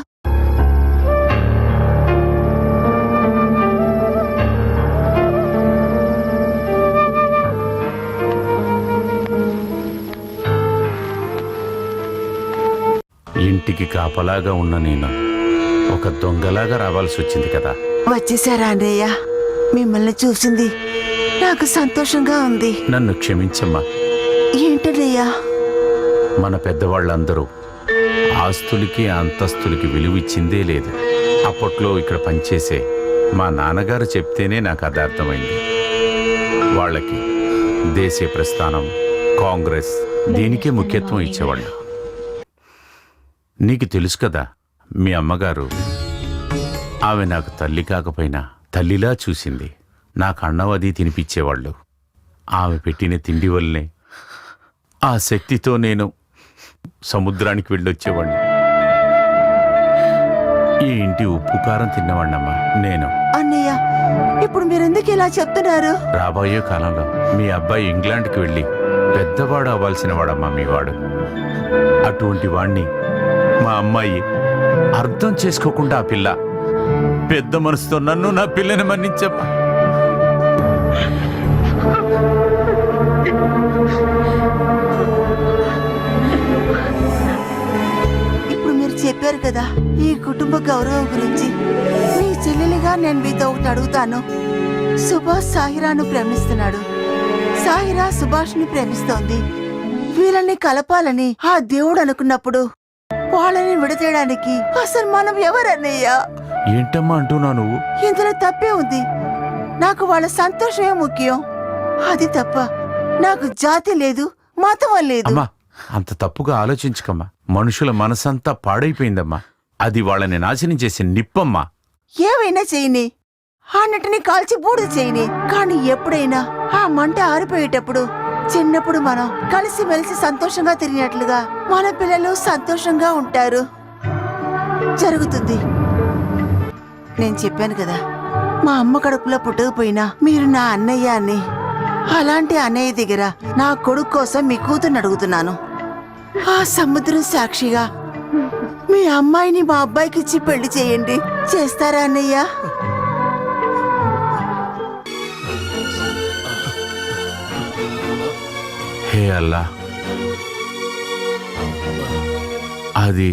ఇంటికి కాపలాగా ఉన్న నేను ఒక దొంగలాగా రావాల్సి వచ్చింది కదా. వచ్చేసారా అన్నయ్య? మిమ్మల్ని చూసింది నాకు సంతోషంగా ఉంది. నన్ను క్షమించమ్మా. ఏంటన్నయ్యా? మన పెద్దవాళ్ళందరూ ఆస్తులకి అంతస్తులకి విలువ ఇచ్చిందే లేదు. అప్పట్లో ఇక్కడ పనిచేసే మా నాన్నగారు చెప్తేనే నాకు అది అర్థమైంది. వాళ్ళకి దేశీయ ప్రస్థానం, కాంగ్రెస్ దీనికే ముఖ్యత్వం ఇచ్చేవాళ్ళు. నీకు తెలుసు కదా, మీ అమ్మగారు, ఆమె నాకు తల్లి కాకపోయినా తల్లిలా చూసింది. నాకు అన్నం అది తినిపించేవాళ్ళు. ఆమె పెట్టిన తిండి వల్లనే ఆ శక్తితో నేను సముద్రానికి వెళ్ళొచ్చేవాడిని. ఈ ఇంటి ఉప్పు కారం తిన్నవాణ్ణమ్మా నేను. అన్నయ్య, ఇప్పుడు మీరెందుకు ఇలా చెప్తున్నారు? రాబోయే కాలంలో మీ అబ్బాయి ఇంగ్లాండ్కి వెళ్ళి పెద్దవాడు అవ్వాల్సిన వాడమ్మా మీ వాడు. అటువంటి వాణ్ణి మా అమ్మాయి అర్థం చేసుకోకుండా ఆ పిల్ల పెద్ద మనసుతో నన్ను, నా పిల్లని మన్నించమ్మా. ఇప్పుడు మీరు చెప్పారు కదా ఈ కుటుంబ గౌరవం గురించి. మీ చెల్లెలిగా నేను మీతో ఒకటి అడుగుతాను. సుభాష్ సాహిరాను ప్రేమిస్తున్నాడు, సాహిరా సుభాష్ని ప్రేమిస్తోంది. వీళ్ళని కలపాలని ఆ దేవుడు అనుకున్నప్పుడు వాళ్ళని విడతీయడానికి అసలు మనం ఎవరన్నయ్యా? ఏంటమ్మా అంటున్నావు నువ్వు? ఇందులో తప్పే ఉంది. నాకు వాళ్ళ సంతోషమే ముఖ్యం. అది తప్ప నాకు జాతి లేదు, మతం లేదు. అమ్మా, అంత తప్పుగా ఆలోచించకమ్మా. మనుషుల మనసంతా పాడైపోయిందమ్మా. అది వాళ్ళని నాశనం చేసే నిప్పమ్మా. ఏవైనా చేయని, అన్నిటిని కాల్చి బూడిద చేయని. కానీ ఎప్పుడైనా ఆ మంట ఆరిపోయేటప్పుడు, చిన్నప్పుడు మనం కలిసిమెలిసి సంతోషంగా తిరిగినట్లుగా మన పిల్లలు సంతోషంగా ఉంటారు. జరుగుతుంది. నేను చెప్పాను కదా, మా అమ్మ కడుపులో పుట్టకపోయినా మీరు నా అన్నయ్య అని. అలాంటి అన్నయ్య దగ్గర నా కొడుకు కోసం మీ కూతుర్ని అడుగుతున్నాను. ఆ సముద్రం సాక్షిగా మీ అమ్మాయిని మా అబ్బాయికి ఇచ్చి పెళ్లి చేయండి. చేస్తారా అన్నయ్య? హే అల్లా, అది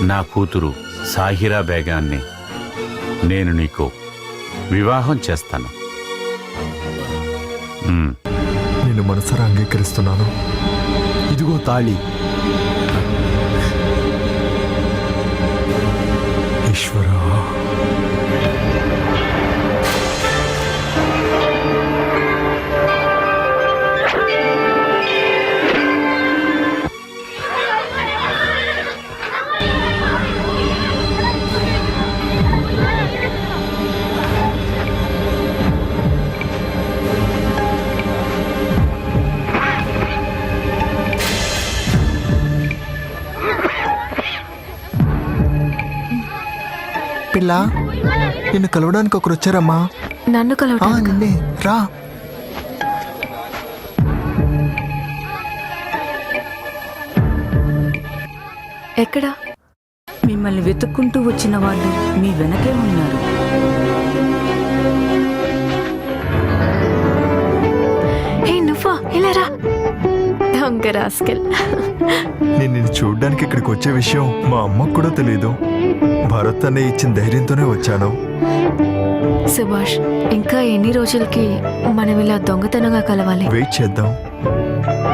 నా కూతురు సాహిరా బేగాన్ని నేను నీకు వివాహం చేస్తాను. నేను మనసారా అంగీకరిస్తున్నాను. ఇదిగో తాళి. ఈశ్వరా, పిల్ల నిన్ను కలవడానికి ఒకరు వచ్చారమ్మా. నన్ను కలవటానికా? నిన్నే రా. ఎక్కడా? మిమ్మల్ని వెతుక్కుంటూ వచ్చిన వాళ్ళు మీ వెనకే ఉన్నారు. హే నువ్వా, ఇలా రా. దొంగ రాస్కెల్. నేను నిన్ను చూడ్డానికి ఇక్కడికి వచ్చే విషయం మా అమ్మకు కూడా తెలియదు. భరత్ అనే ఇచ్చిన ధైర్యంతోనే వచ్చాను. సుభాష్, ఇంకా ఎన్ని రోజులకి మనం ఇలా దొంగతనంగా కలవాలి? వెయిట్ చేద్దాం.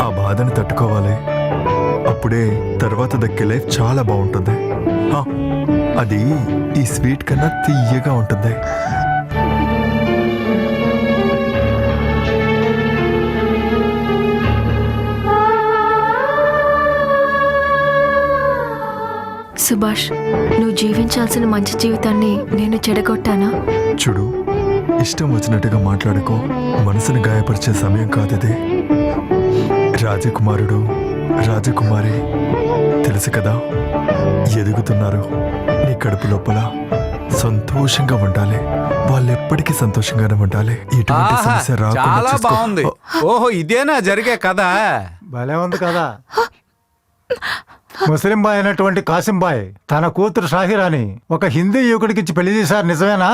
ఆ బాధను తట్టుకోవాలి. అప్పుడే తర్వాత దక్కే లైఫ్ చాలా బాగుంటుంది. అది ఈ స్వీట్ కన్నా తీయగా ఉంటుంది. సుభాష్, నువ్వు జీవించాల్సిన మంచి జీవితాన్ని నేను చెడగొట్టానా? చూడు, ఇష్టం వచ్చినట్టుగా మాట్లాడుకో. మనసును గాయపరిచే సమయం కాదది. రాజకుమారుడు రాజకుమారి తెలుసు కదా, ఎదుగుతున్నారు. నీ కడుపు లోపల సంతోషంగా ఉండాలి. వాళ్ళు ఎప్పటికీ సంతోషంగానే ఉండాలి. ఇటువంటి సమస్య రాకుండా చాలా చూసుకో. బాగుంది. ఓహో, ఇదేనా జరిగే కదా? భలే ఉంది కదా. ముస్లిం బాయ్ అయినటువంటి కాసిం బాయ్ తన కూతురు షాహిరాని ఒక హిందీ యువకుడికిచ్చి పెళ్లి చేశారు, నిజమేనా?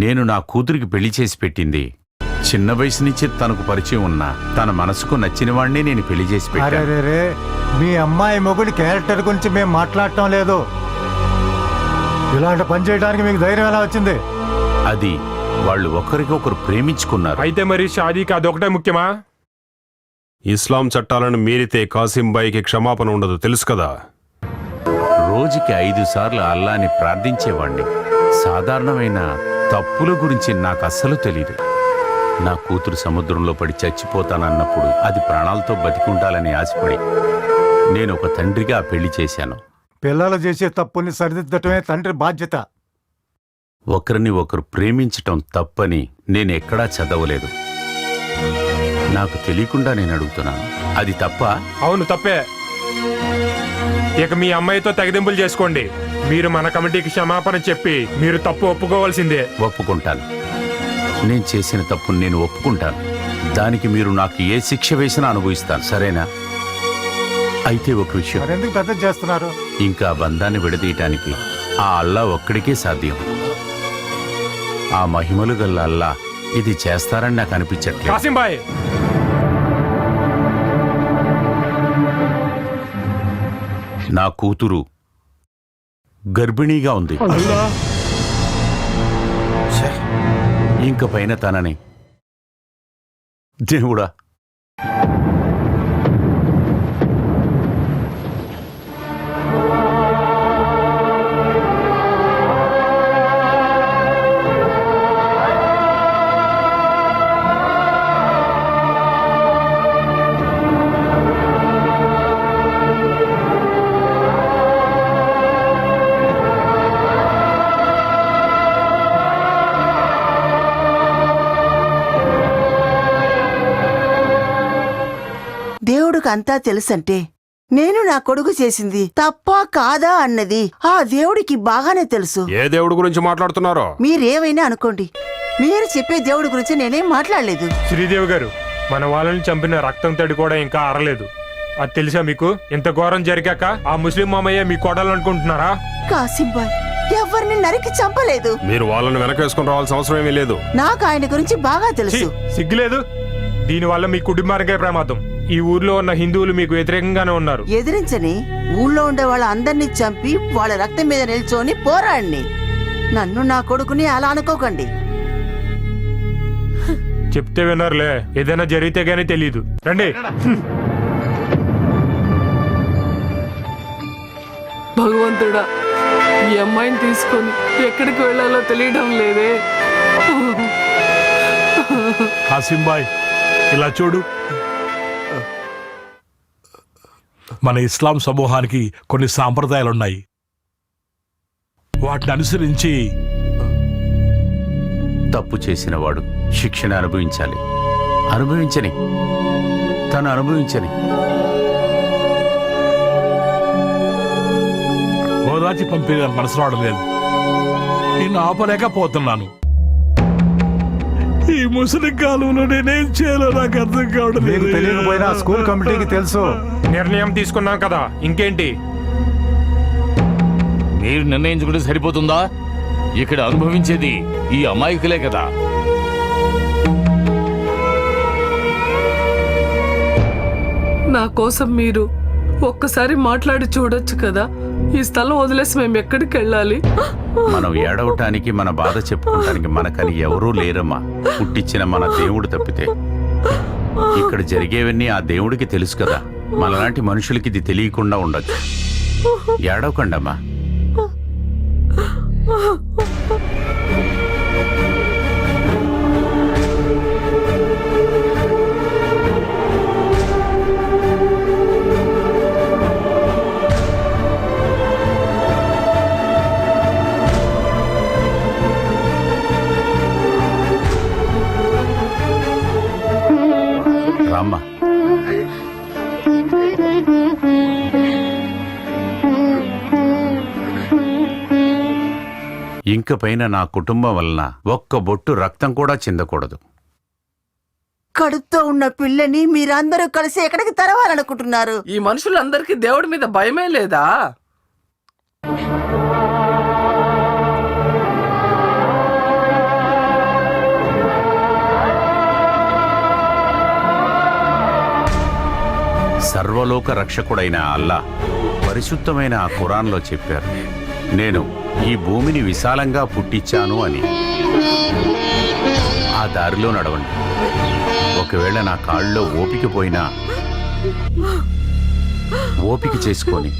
నేను నా కూతురికి పెళ్లి చేసి పెట్టింది చిన్న వయసు నుంచి తనకు పరిచయం ఉన్నా తన మనసుకు నచ్చిన వాడిని నేను పెళ్లి చేసి పెట్టాను. అరే, మీ అమ్మాయి మొగుడి క్యారెక్టర్ గురించి మేము మాట్లాడటం లేదు. ఇలాంటి పని చేయడానికి మీకు ధైర్యం ఎలా వచ్చింది? అది వాళ్ళు ఒకరికొకరు ప్రేమించుకున్నారు. అయితే మరి షాదీకి అదొకటే ముఖ్యమా? ఇస్లాం చట్టాలను మీరితే కాసింబాయికి క్షమాపణ ఉండదు, తెలుసు కదా. రోజుకి 5 సార్లు అల్లాని ప్రార్థించేవాణ్ణి. సాధారణమైన తప్పుల గురించి నాకు అస్సలు తెలీదు. నా కూతురు సముద్రంలో పడి చచ్చిపోతానన్నప్పుడు అది ప్రాణాలతో బతికుండాలని ఆశపడి నేను ఒక తండ్రిగా పెళ్లి చేశాను. పిల్లలు చేసే తప్పుని సరిదిద్దటమే తండ్రి బాధ్యత. ఒకరిని ఒకరు ప్రేమించటం తప్పని నేను ఎక్కడా చదవలేదు. నాకు తెలియకుండా నేను అడుగుతున్నాను, అది తప్ప? అవును, తప్పే. ఇక మీ అమ్మాయితో తెగదింపులు చేసుకోండి. మీరు మన కమిటీకి క్షమాపణ చెప్పి మీరు తప్పు ఒప్పుకోవాల్సిందే. ఒప్పుకుంటాను. నేను చేసిన తప్పును నేను ఒప్పుకుంటాను. దానికి మీరు నాకు ఏ శిక్ష వేసినా అనుభవిస్తాను, సరేనా? అయితే ఒక విషయం, ఎందుకు పెద్ద చేస్తున్నారు? ఇంకా బంధాన్ని విడదీయటానికి ఆ అల్లా ఒక్కడికే సాధ్యం. ఆ మహిమలు గల్ల అల్లా ఇది చేస్తారని నాకు అనిపించట్లేదు. కాసింబాయ్, నా కూతురు గర్భిణీగా ఉంది. ఇంక పైన తనని దేవుడా, దేవుడికి అంతా తెలుసంటే నేను నా కొడుకు చేసింది తప్పా కాదా అన్నది ఆ దేవుడికి బాగానే తెలుసు. ఏ దేవుడి గురించి మాట్లాడుతున్నారో? మీరేమైనా అనుకోండి, మీరు చెప్పే దేవుడి గురించి నేనేం మాట్లాడలేదు. శ్రీదేవి గారు, మన వాళ్ళని చంపిన రక్తం తడి కూడా ఇంకా ఆరలేదు. అది తెలుసా మీకు? ఇంత ఘోరం జరిగాక ఆ ముస్లిం మామయ్య మీ కోడాలనుకుంటున్నారా? కాసింబాయ్ ఎవరిని నరికి చంపలేదు. మీరు వాళ్ళని వెనకేసుకుని రావాల్సిన అవసరం ఏమీ లేదు. నాకు ఆయన గురించి బాగా తెలుసు. సిగ్గులేదు? దీనివల్ల మీ కుటుంబానికే ప్రమాదం. ఈ ఊర్లో ఉన్న హిందువులు మీకు వ్యతిరేకంగానే ఉన్నారు. ఎదిరించని ఊళ్ళో ఉండే వాళ్ళ అందరినీ చంపి వాళ్ళ రక్తం మీద నిల్చొని పోరాడిని. నన్ను నా కొడుకుని అలా అనుకోకండి. చెప్తే వినరులే, ఏదైనా జరిగితే గానీ తెలీదు. రండి. భగవంతుడా, ఈ అమ్మాయిని తీసుకొని ఎక్కడికి వెళ్ళాలో తెలియడం లేదే. కాసింబాయ్, ఇలా చూడు. మన ఇస్లాం సమూహానికి కొన్ని సాంప్రదాయాలున్నాయి. వాటిని అనుసరించి తప్పు చేసిన వాడు శిక్షణ అనుభవించాలి. అనుభవించని, తను అనుభవించని. ఓదార్చి పంపే మనసు రావడం లేదు. నిన్ను ఆపలేకపోతున్నాను. ఈ ముసలి కాలంలో నేనేం చేయాలో నాకు అర్థం కావడం మీకు లేదు. తెలియకపోయినా స్కూల్ కమిటీకి తెలుసు. నిర్ణయం తీసుకున్నాం కదా, ఇంకేంటి? మీరు నిర్ణయించుకుంటే సరిపోతుందా? ఇక్కడ అనుభవించేది ఈ అమాయకులే కదా. నా కోసం మీరు ఒక్కసారి మాట్లాడి చూడొచ్చు కదా. ఈ స్థలం వదిలేసి మేము ఎక్కడికి వెళ్ళాలి? మనం ఏడవటానికి, మన బాధ చెప్పుకోవటానికి మనకని ఎవరూ లేరమ్మా, పుట్టించిన మన దేవుడు తప్పితే. ఇక్కడ జరిగేవన్నీ ఆ దేవుడికి తెలుసు కదా. మనలాంటి మనుషులకి ఇది తెలియకుండా ఉండొచ్చు. ఏడవకండమ్మా. రామ్మా. ఇంక పైన నా కుటుంబం వలన ఒక్క బొట్టు రక్తం కూడా చిందకూడదు. కడుపుతో ఉన్న పిల్లని మీరందరూ కలిసి ఎక్కడికి తరవాలనుకుంటున్నారు? ఈ మనుషులందరికీ దేవుడి మీద భయమే లేదా? సర్వలోక రక్షకుడైన అల్లా పరిశుద్ధమైన ఆ ఖురాన్లో చెప్పారు, నేను ఈ భూమిని విశాలంగా పుట్టించాను అని. ఆ దారిలో నడవండి. ఒకవేళ నా కాళ్ళలో ఓపిక పోయినా ఓపిక చేసుకొని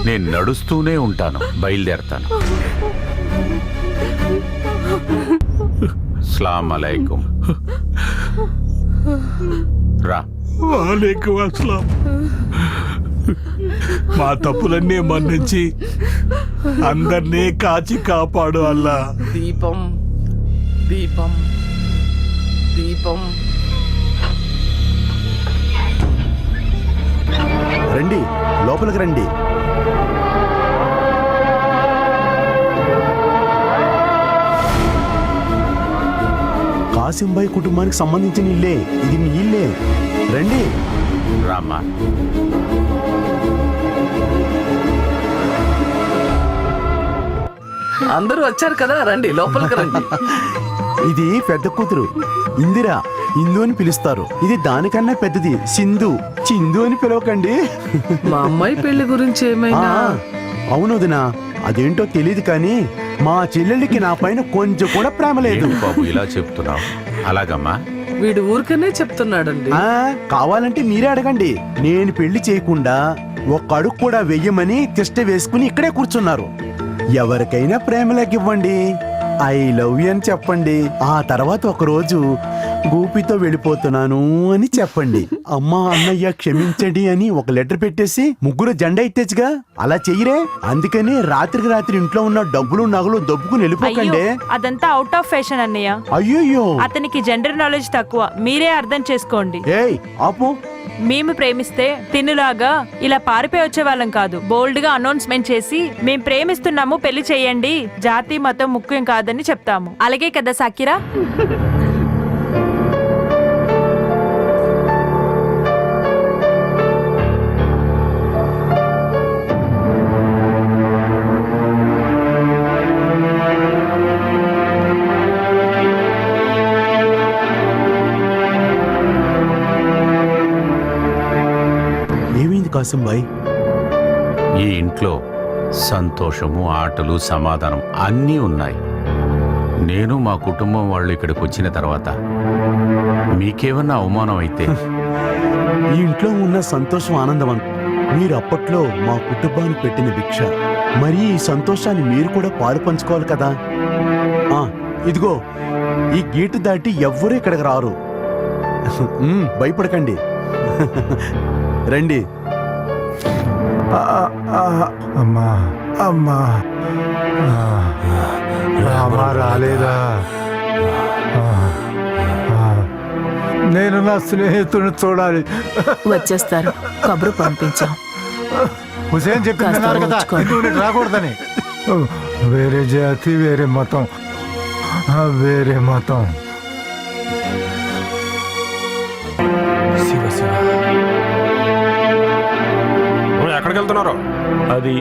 నేను నడుస్తూనే ఉంటాను, బయలుదేరతాను. అస్సలాము అలైకుం. రా. వాలేకుం అస్సలాం. మా తప్పులన్నీ మన్నించి అందరినీ కాచి కాపాడు అల్లా. దీపం దీపం దీపం. రండి, లోపలికి రండి. కాసింబాయి కుటుంబానికి సంబంధించిన ఇల్లే ఇది. మీ ఇల్లే. రండి. రామ్మా. అందరూ వచ్చారు కదా, రండి లోపలికి రండి. ఇది పెద్ద కూతురు ఇందిరా, ఇందు అని పిలుస్తారు. ఇది దానికన్నా పెద్దది సింధు. చిందు అని పిలవకండి. మా అమ్మాయి పెళ్లి గురించి ఏమైనా? అవును వదినా, అదేంటో తెలియదు కానీ మా చెల్లెళ్ళకి నా పైన కొంచెం కూడా ప్రేమ లేదు. బాబు ఇలా చెప్తున్నావు? అలాగమ్మా. వీడు ఊరికనే చెప్తున్నాడండి. కావాలంటే మీరే అడగండి. నేను పెళ్లి చేయకుండా ఒక్క అడుగు కూడా వెయ్యమని తిష్ట వేసుకుని ఇక్కడే కూర్చున్నారు. ఎవరికైనా ప్రేమలాగివ్వండి, ఐ లవ్ యూ అని చెప్పండి. ఆ తర్వాత ఒక రోజు గూపితో వెళ్ళిపోతున్నాను అని చెప్పండి. అమ్మా అన్నయ్య క్షమించండి అని ఒక లెటర్ పెట్టేసి ముగ్గురు జెండా ఎత్తేచ్చుగా. అలా చెయ్యరే. అందుకని రాత్రికి రాత్రి ఇంట్లో ఉన్న డబ్బులు నగలు దొబ్బుకుని వెళ్ళిపోకండి. అదంతా అవుట్ ఆఫ్ ఫ్యాషన్ అన్నయ్య. అయ్యో, అతనికి జెండర్ నాలెడ్జ్ తక్కువ, మీరే అర్థం చేసుకోండి. ఏయ్ ఆపు. మేము ప్రేమిస్తే తిన్నులాగా ఇలా పారిపోయి వచ్చే వాళ్ళం కాదు. బోల్డ్ గా అనౌన్స్మెంట్ చేసి మేం ప్రేమిస్తున్నాము, పెళ్లి చేయండి, జాతి మతం ముఖ్యం కాదని చెప్తాము. అలాగే కదా సాకిరా? కాసింబాయ్, ఈ ఇంట్లో సంతోషము, ఆటలు, సమాధానం అన్నీ ఉన్నాయి. నేను మా కుటుంబం వాళ్ళు ఇక్కడికి వచ్చిన తర్వాత మీకేమన్నా అవమానం అయితే? ఈ ఇంట్లో ఉన్న సంతోషం, ఆనందం మీరు అప్పట్లో మా కుటుంబానికి పెట్టిన భిక్ష. మరి ఈ సంతోషాన్ని మీరు కూడా పాలు పంచుకోవాలి కదా. ఇదిగో ఈ గేటు దాటి ఎవ్వరూ ఇక్కడికి రారు. భయపడకండి, రండి. అమ్మా అమ్మా అమ్మా రాలేదా? నేను నా స్నేహితుడిని చూడాలి. వచ్చేస్తారు, కబురు పంపించాం. హుసేన్ చెప్పింది అన్నారు కదా హిందువు నీకు రాకూడదని. వేరే జాతి, వేరే మతం, వేరే మతం. శివ శివ. ఎక్కడికి వెళ్తున్నారు? అది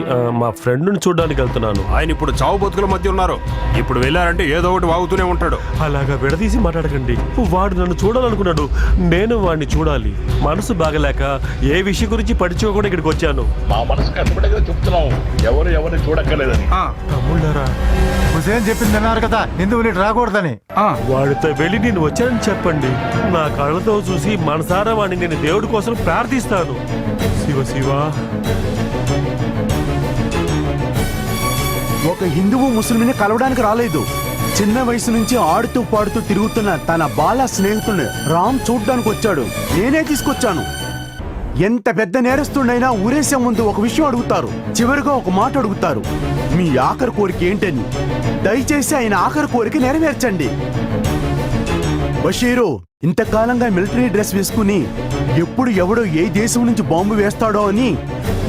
మా ఫ్రెండ్ని చూడడానికి వెళ్తున్నాను. ఆయన ఇప్పుడు చావు బతుకుల మధ్య ఉన్నారు. ఇప్పుడు వెళ్ళారంటే ఏదో ఒకటి వాగుతూనే ఉంటాడు. అలాగా విడదీసి మాట్లాడకండి. వాడు నన్ను చూడాలనుకున్నాడు, నేను వాడిని చూడాలి. మనసు బాగలేక ఏ విషయం గురించి పడిచుకోకుండా ఇక్కడికి వచ్చాను. మా మనసు కష్టపడగా చెప్తున్నాం, ఎవరిని చూడక్కర్లేదని. తమ్ముళ్ళారా, హుసేన్ చెప్పింది అన్నారు కదా హిందువు నీకు రాకూడదని. వాడితో వెళ్ళి నేను వచ్చానని చెప్పండి. నా కళ్ళతో చూసి మనసారా వాడిని నేను దేవుడి కోసం ప్రార్థిస్తాను. శివ శివ. ఒక హిందువు ముస్లింని కలవడానికి రాలేదు. చిన్న వయసు నుంచి ఆడుతూ పాడుతూ తిరుగుతున్న తన బాల స్నేహితుడిని రామ్ చూడ్డానికి వచ్చాడు. నేనే తీసుకొచ్చాను. ఎంత పెద్ద నేరస్తుడైనా ఊరేసే ముందు ఒక విషయం అడుగుతారు, చివరిగా ఒక మాట అడుగుతారు, మీ ఆఖరి కోరిక ఏంటని. దయచేసి ఆయన ఆఖరి కోరిక నెరవేర్చండి. బషీరు ఇంతకాలంగా మిలిటరీ డ్రెస్ వేసుకుని ఎప్పుడు ఎవడో ఏ దేశం నుంచి బాంబు వేస్తాడో అని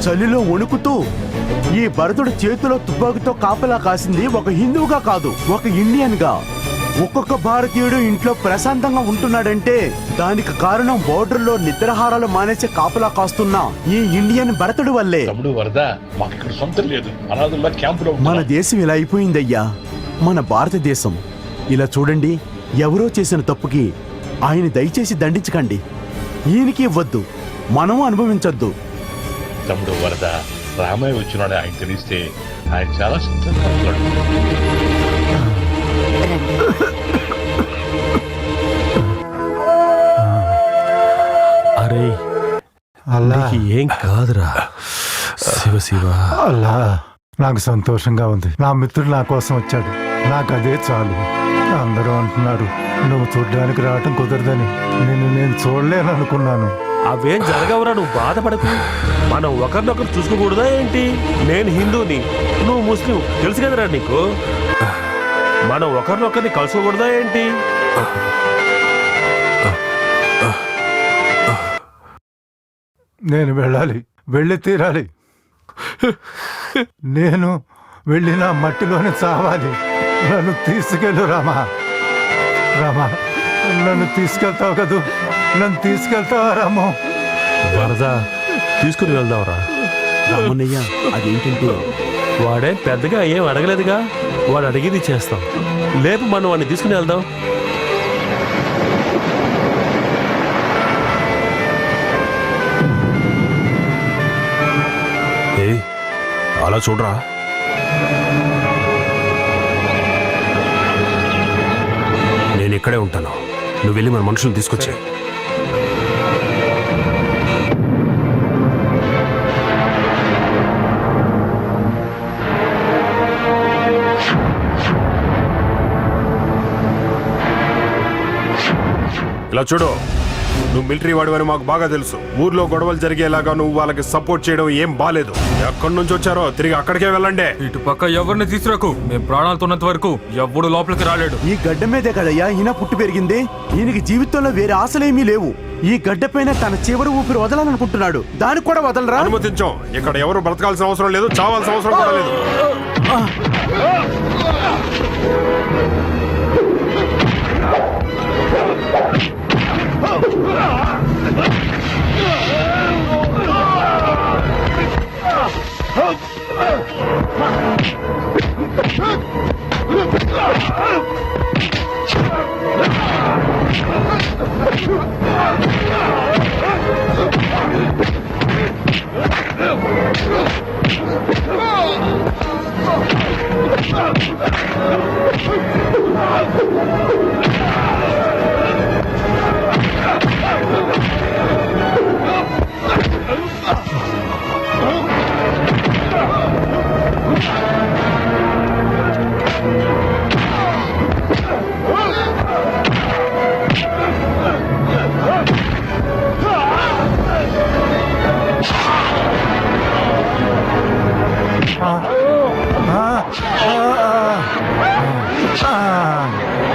చలిలో వణుకుతూ ఈ భరతుడు చేతిలో తుపాకీతో కాపలా కాసింది ఒక హిందువుగా కాదు, ఒక ఇండియన్ గా. ఒక్కొక్క భారతీయుడు ఇంట్లో ప్రశాంతంగా ఉంటున్నాడంటే దానికి కారణం బోర్డర్లో నిద్రాహారాలు మానేసి కాపలా కాస్తున్న ఈ ఇండియన్ భరతుడు వల్లే. మన దేశం ఇలా అయిపోయిందయ్యా, మన భారతదేశం. ఇలా చూడండి, ఎవరో చేసిన తప్పుకి ఆయన దయచేసి దండించకండి. ఈయనకి ఇవ్వద్దు, మనం అనుభవించొద్దు. తమ్ముడు వరద, రామయ్య వచ్చినాడు ఆయన తెలిస్తే ఆయన చాలా సంతోషపడతాడు. అరే అల్లా, ఏం కాదురా. శివ శివ. అల్లా, నాకు సంతోషంగా ఉంది. నా మిత్రుడు నా కోసం వచ్చాడు, నాకు అదే చాలు. అందరూ అంటున్నారు నువ్వు చూడ్డానికి రావటం కుదరదని. నేను చూడలేను అనుకున్నాను. అవేం జరగవురా, నువ్వు బాధపడకు. మనం ఒకరినొకరు చూసుకోకూడదా ఏంటి? నేను హిందూని, నువ్వు ముస్లిం, తెలుసు కదరా నీకు. మనం ఒకరినొకరిని కలుసుకోకూడదా ఏంటి? నేను వెళ్ళాలి, వెళ్ళి తీరాలి. నేను వెళ్ళిన మట్టిలోనే చావాలి. నన్ను తీసుకెళ్ళు రామా. రామా, నన్ను తీసుకెళ్తావు కదూ, నన్ను తీసుకెళ్తావా రాము? వరద, తీసుకుని వెళ్దాంరా. రామన్నయ్య, అదేంటంటే వాడే పెద్దగా ఏం అడగలేదుగా, వాడు అడిగింది చేస్తాం. లేపు మనం వాడిని తీసుకుని వెళ్దాం. అలా చూడరా. నేను ఇక్కడే ఉంటాను, నువ్వు వెళ్ళి మన మనుషులను తీసుకొచ్చే. ఇలా చూడు, నువ్వు మిలిటరీ వాడివని మాకు బాగా తెలుసు. ఊర్లో గొడవలు జరిగేలాగా నువ్వు వాళ్ళకి సపోర్ట్ చేయడం ఏం బాలేదు. ఎక్కడి నుంచి వచ్చారో తిరిగి అక్కడికే వెళ్ళండి. ఇటు పక్క ఎవరిని తీసుకురాకు. మేము ప్రాణాలతో ఉన్నంత వరకు ఎవడు లోపలికి రాలేడు. ఈ గడ్డ మీదే కదయ్యా ఈయన పుట్టి పెరిగింది. ఈయనకి జీవితంలో వేరే ఆశలేమీ లేవు. ఈ గడ్డ పైన తన చివరి ఊపిరి వదలాలనుకుంటున్నాడు, దానికి కూడా వదలరా? అనుమతించాం. ఇక్కడ ఎవరు బ్రతకాల్సిన అవసరం లేదు, చావాల్సిన అవసరం కూడా లేదు.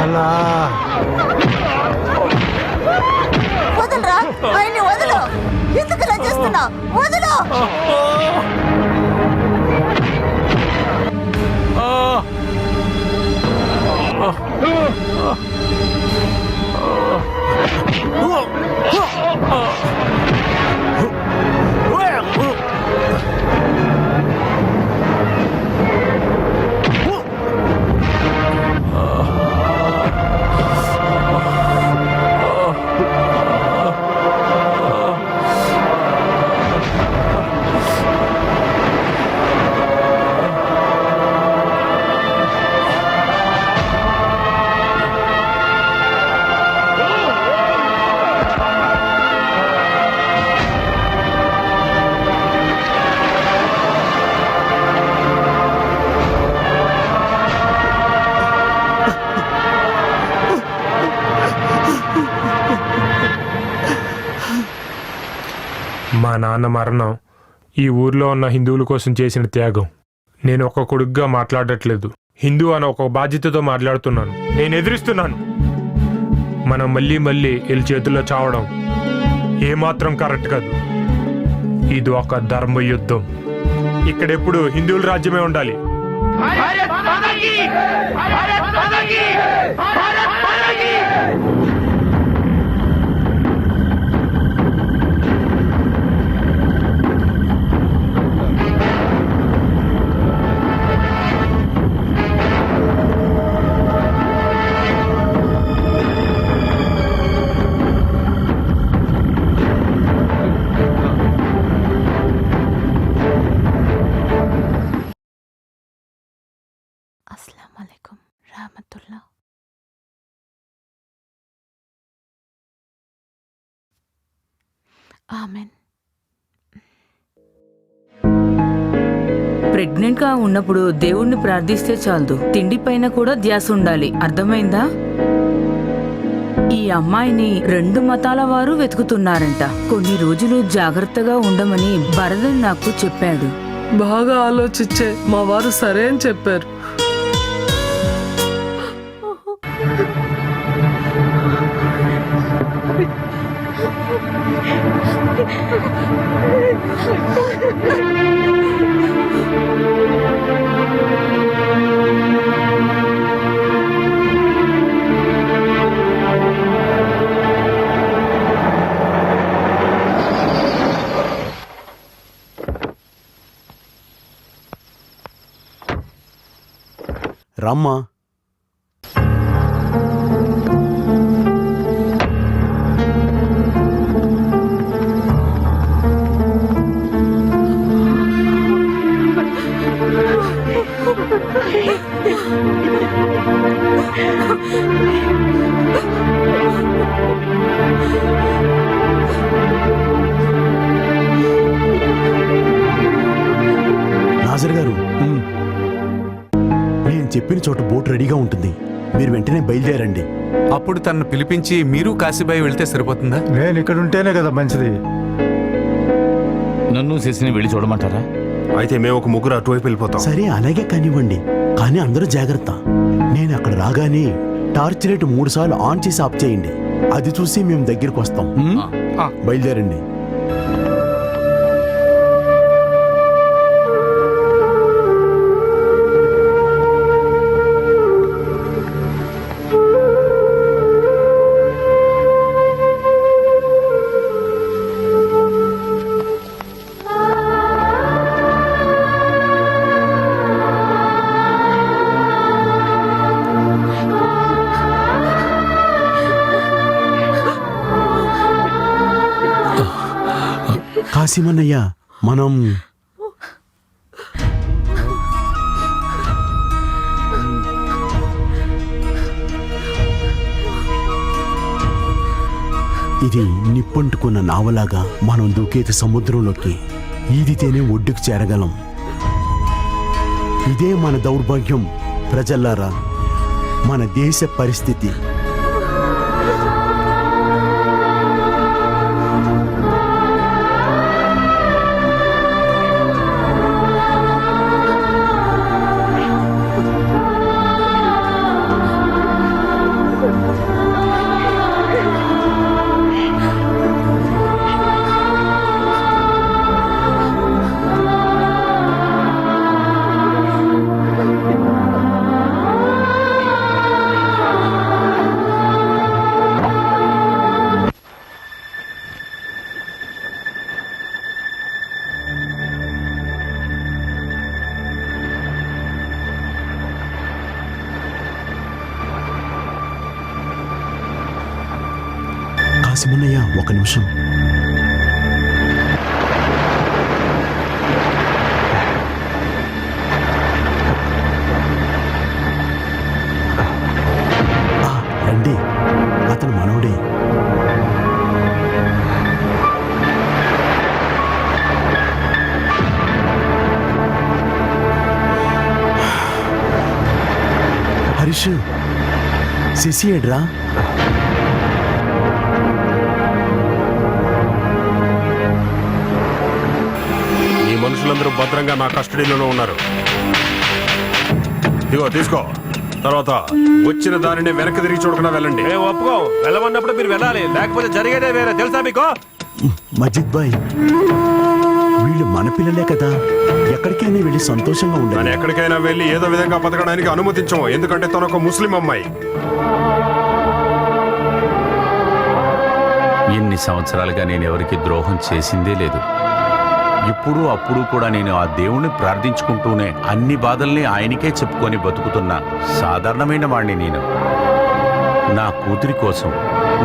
అల్లా, వదలరా, ఆయన్ని వదలు. ఎందుకు ఇలా చేస్తున్నావు? వదలు. మా నాన్న మరణం ఈ ఊర్లో ఉన్న హిందువుల కోసం చేసిన త్యాగం. నేను ఒక కొడుకుగా మాట్లాడట్లేదు, హిందూ అని ఒక బాధ్యతతో మాట్లాడుతున్నాను. నేను ఎదిరిస్తున్నాను. మనం మళ్ళీ వీళ్ళ చేతుల్లో చావడం ఏమాత్రం కరెక్ట్ కాదు. ఇది ఒక ధర్మ యుద్ధం. ఇక్కడెప్పుడు హిందువుల రాజ్యమే ఉండాలి. అస్సలాము అలైకుం రహమతుల్లా. ఆమెన్. ప్రెగ్నెంట్ గా ఉన్నప్పుడు దేవుణ్ణి ప్రార్థిస్తే చాలదు, తిండి పైన కూడా ధ్యాస ఉండాలి. అర్థమైందా? ఈ అమ్మాయిని 2 మతాల వారు వెతుకుతున్నారంట. కొన్ని రోజులు జాగ్రత్తగా ఉండమని భరదన్ నాకు చెప్పాడు. బాగా ఆలోచించే మా వారు సరే అని చెప్పారు. రమ్మా. నాజర్ గారు, నేను చెప్పిన చోట బోట్ రెడీగా ఉంటుంది. మీరు వెంటనే బయలుదేరండి. అప్పుడు తనను పిలిపించి మీరు కాశీబాయి వెళ్తే సరిపోతుందా? నేను ఇక్కడ ఉంటేనే కదా మంచిది. నన్ను శశిని వెళ్ళి చూడమంటారా? అయితే మేము ఒక ముగ్గురు అటువైపు వెళ్ళిపోతాం. సరే, అలాగే కానివ్వండి. కానీ అందరూ జాగ్రత్త. నేను అక్కడ రాగానే టార్చ్ లైట్ 3 సార్లు ఆన్ చేసి ఆఫ్ చేయండి. అది చూసి మేము దగ్గరికి వస్తాం. బయలుదేరండి. కాసిమన్నయ్య, మనం ఇది నిప్పంటుకున్న నావలాగా మనం దూకేది సముద్రంలోకి. ఈదితేనే ఒడ్డుకు చేరగలం. ఇదే మన దౌర్భాగ్యం. ప్రజల్లారా, మన దేశ పరిస్థితి. కాసిమన్నయ్య ఒక నిమిషం. రండి, అతను మనవడే. హరీష్, శశి ఏడ్రా? ఈ మనుషులందరూ భద్రంగా నా కస్టడీలోనే ఉన్నారు. ఇదిగో తీసుకో. తర్వాత వచ్చిన దారిని వెనక్కి తిరిగి చూడకుండా వెళ్ళండి. మేము ఒప్పుకో. వెళ్ళమన్నప్పుడు మీరు వెళ్ళాలి, లేకపోతే జరిగేదే వేరే. తెలుసా మీకు? మజిద్ బాయ్, వీళ్ళు మన పిల్లలే కదా, ఎక్కడికైనా వెళ్ళి సంతోషంగా ఉండాలి. నేను ఎక్కడికైనా వెళ్ళి ఏదో విధంగా బతకడానికి అనుమతించము, ఎందుకంటే తను ఒక ముస్లిం అమ్మాయి. ఇన్ని సంవత్సరాలుగా నేను ఎవరికి ద్రోహం చేసిందే లేదు. ఇప్పుడు అప్పుడు కూడా నేను ఆ దేవుణ్ణి ప్రార్థించుకుంటూనే అన్ని బాధల్ని ఆయనకే చెప్పుకొని బతుకుతున్నా సాధారణమైన వాణ్ణి నేను. నా కూతురి కోసం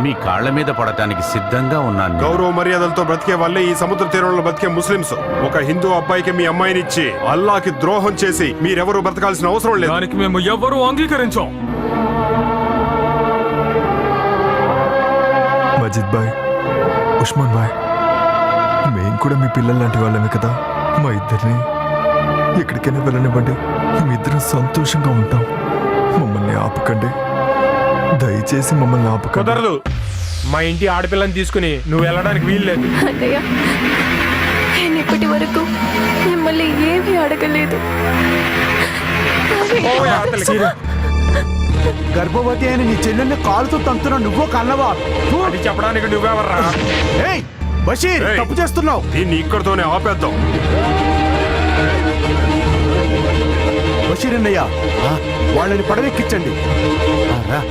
మీ కాళ్ల మీద పడటానికి సిద్ధంగా ఉన్నాను. గౌరవ మర్యాదలతో బ్రతికే వాళ్ళే ఈ సముద్ర తీరంలో బతికే ముస్లింస్. ఒక హిందూ అబ్బాయికి మీ అమ్మాయిని ఇచ్చి అల్లాకి ద్రోహం చేసి మీరెవరూ బ్రతకాల్సిన అవసరం లేదు. దానికి మేము ఎవరూ అంగీకరించాం. మజిద్ బాయ్, ఉస్మాన్ బాయ్, మేం కూడా మీ పిల్లల లాంటి వాళ్ళమే కదా. మా ఇద్దరిని ఎక్కడికైనా వెళ్ళనివ్వండి, మేమిద్దరం సంతోషంగా ఉంటాం. మమ్మల్ని ఆపకండి, దయచేసి మమ్మల్ని ఆపకండి. కుదరదు. మా ఇంటి ఆడపిల్లని తీసుకుని నువ్వు వెళ్ళడానికి వీల్లేదు. అన్నయ్య, నేను ఇప్పటి వరకు మిమ్మల్ని ఏమీ అడగలేదు. గర్భవతి అయిన నీ చెల్లెల్ని కాలుతో తంతున్నా నువ్వు కన్నవా? అది చెప్పడానికి నువ్వెవర్రా? ఏయ్ బషీర్, తప్పు చేస్తున్నావు. దీన్ని ఇక్కడితోనే ఆపేద్దాం. బషీర్ అన్నయ్య, వాళ్ళని పడవెక్కించండి. రా.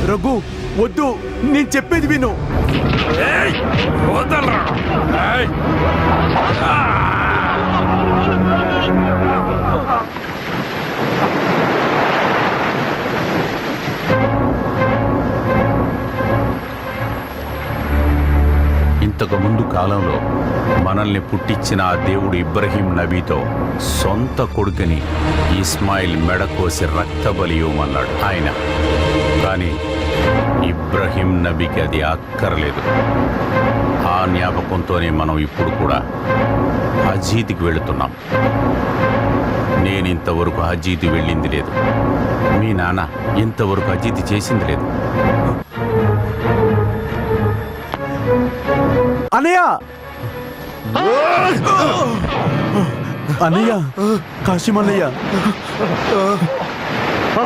రఘు, వద్దు, నేను చెప్పేది విను. ఇంతకు ముందు కాలంలో మనల్ని పుట్టించిన ఆ దేవుడు ఇబ్రహీం నబీతో సొంత కొడుకుని ఇస్మాయిల్ మెడ కోసి రక్తబలి ఇవ్వమన్నాడు. ఆయన కానీ ఇబ్రహీం నబీకి అది అక్కర్లేదు. ఆ జ్ఞాపకంతోనే మనం ఇప్పుడు కూడా హజీద్కి వెళుతున్నాం. నేను ఇంతవరకు హజీద్ వెళ్ళింది లేదు. మీ నాన్న ఇంతవరకు హజీద్ చేసింది లేదు. అనయ్య అనయ్య కాశీం అన్నయ్య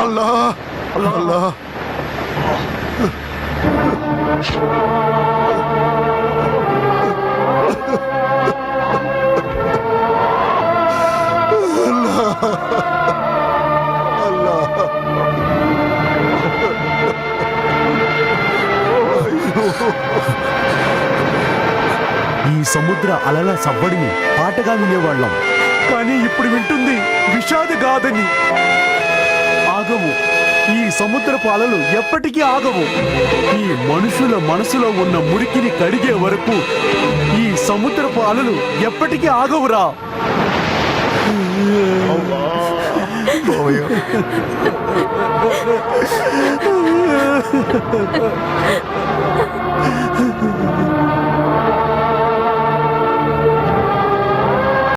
అల్లా అల్లా ఈ సముద్ర అలల సవ్వడిని పాటగా వినేవాళ్ళం, కానీ ఇప్పుడు వింటుంది విషాద గాథని. ఆగవు, ఈ సముద్రపు అలలు ఎప్పటికీ ఆగవు. ఈ మనుషుల మనసులో ఉన్న మురికిని కడిగే వరకు ఈ సముద్రపు అలలు ఎప్పటికీ ఆగవురా.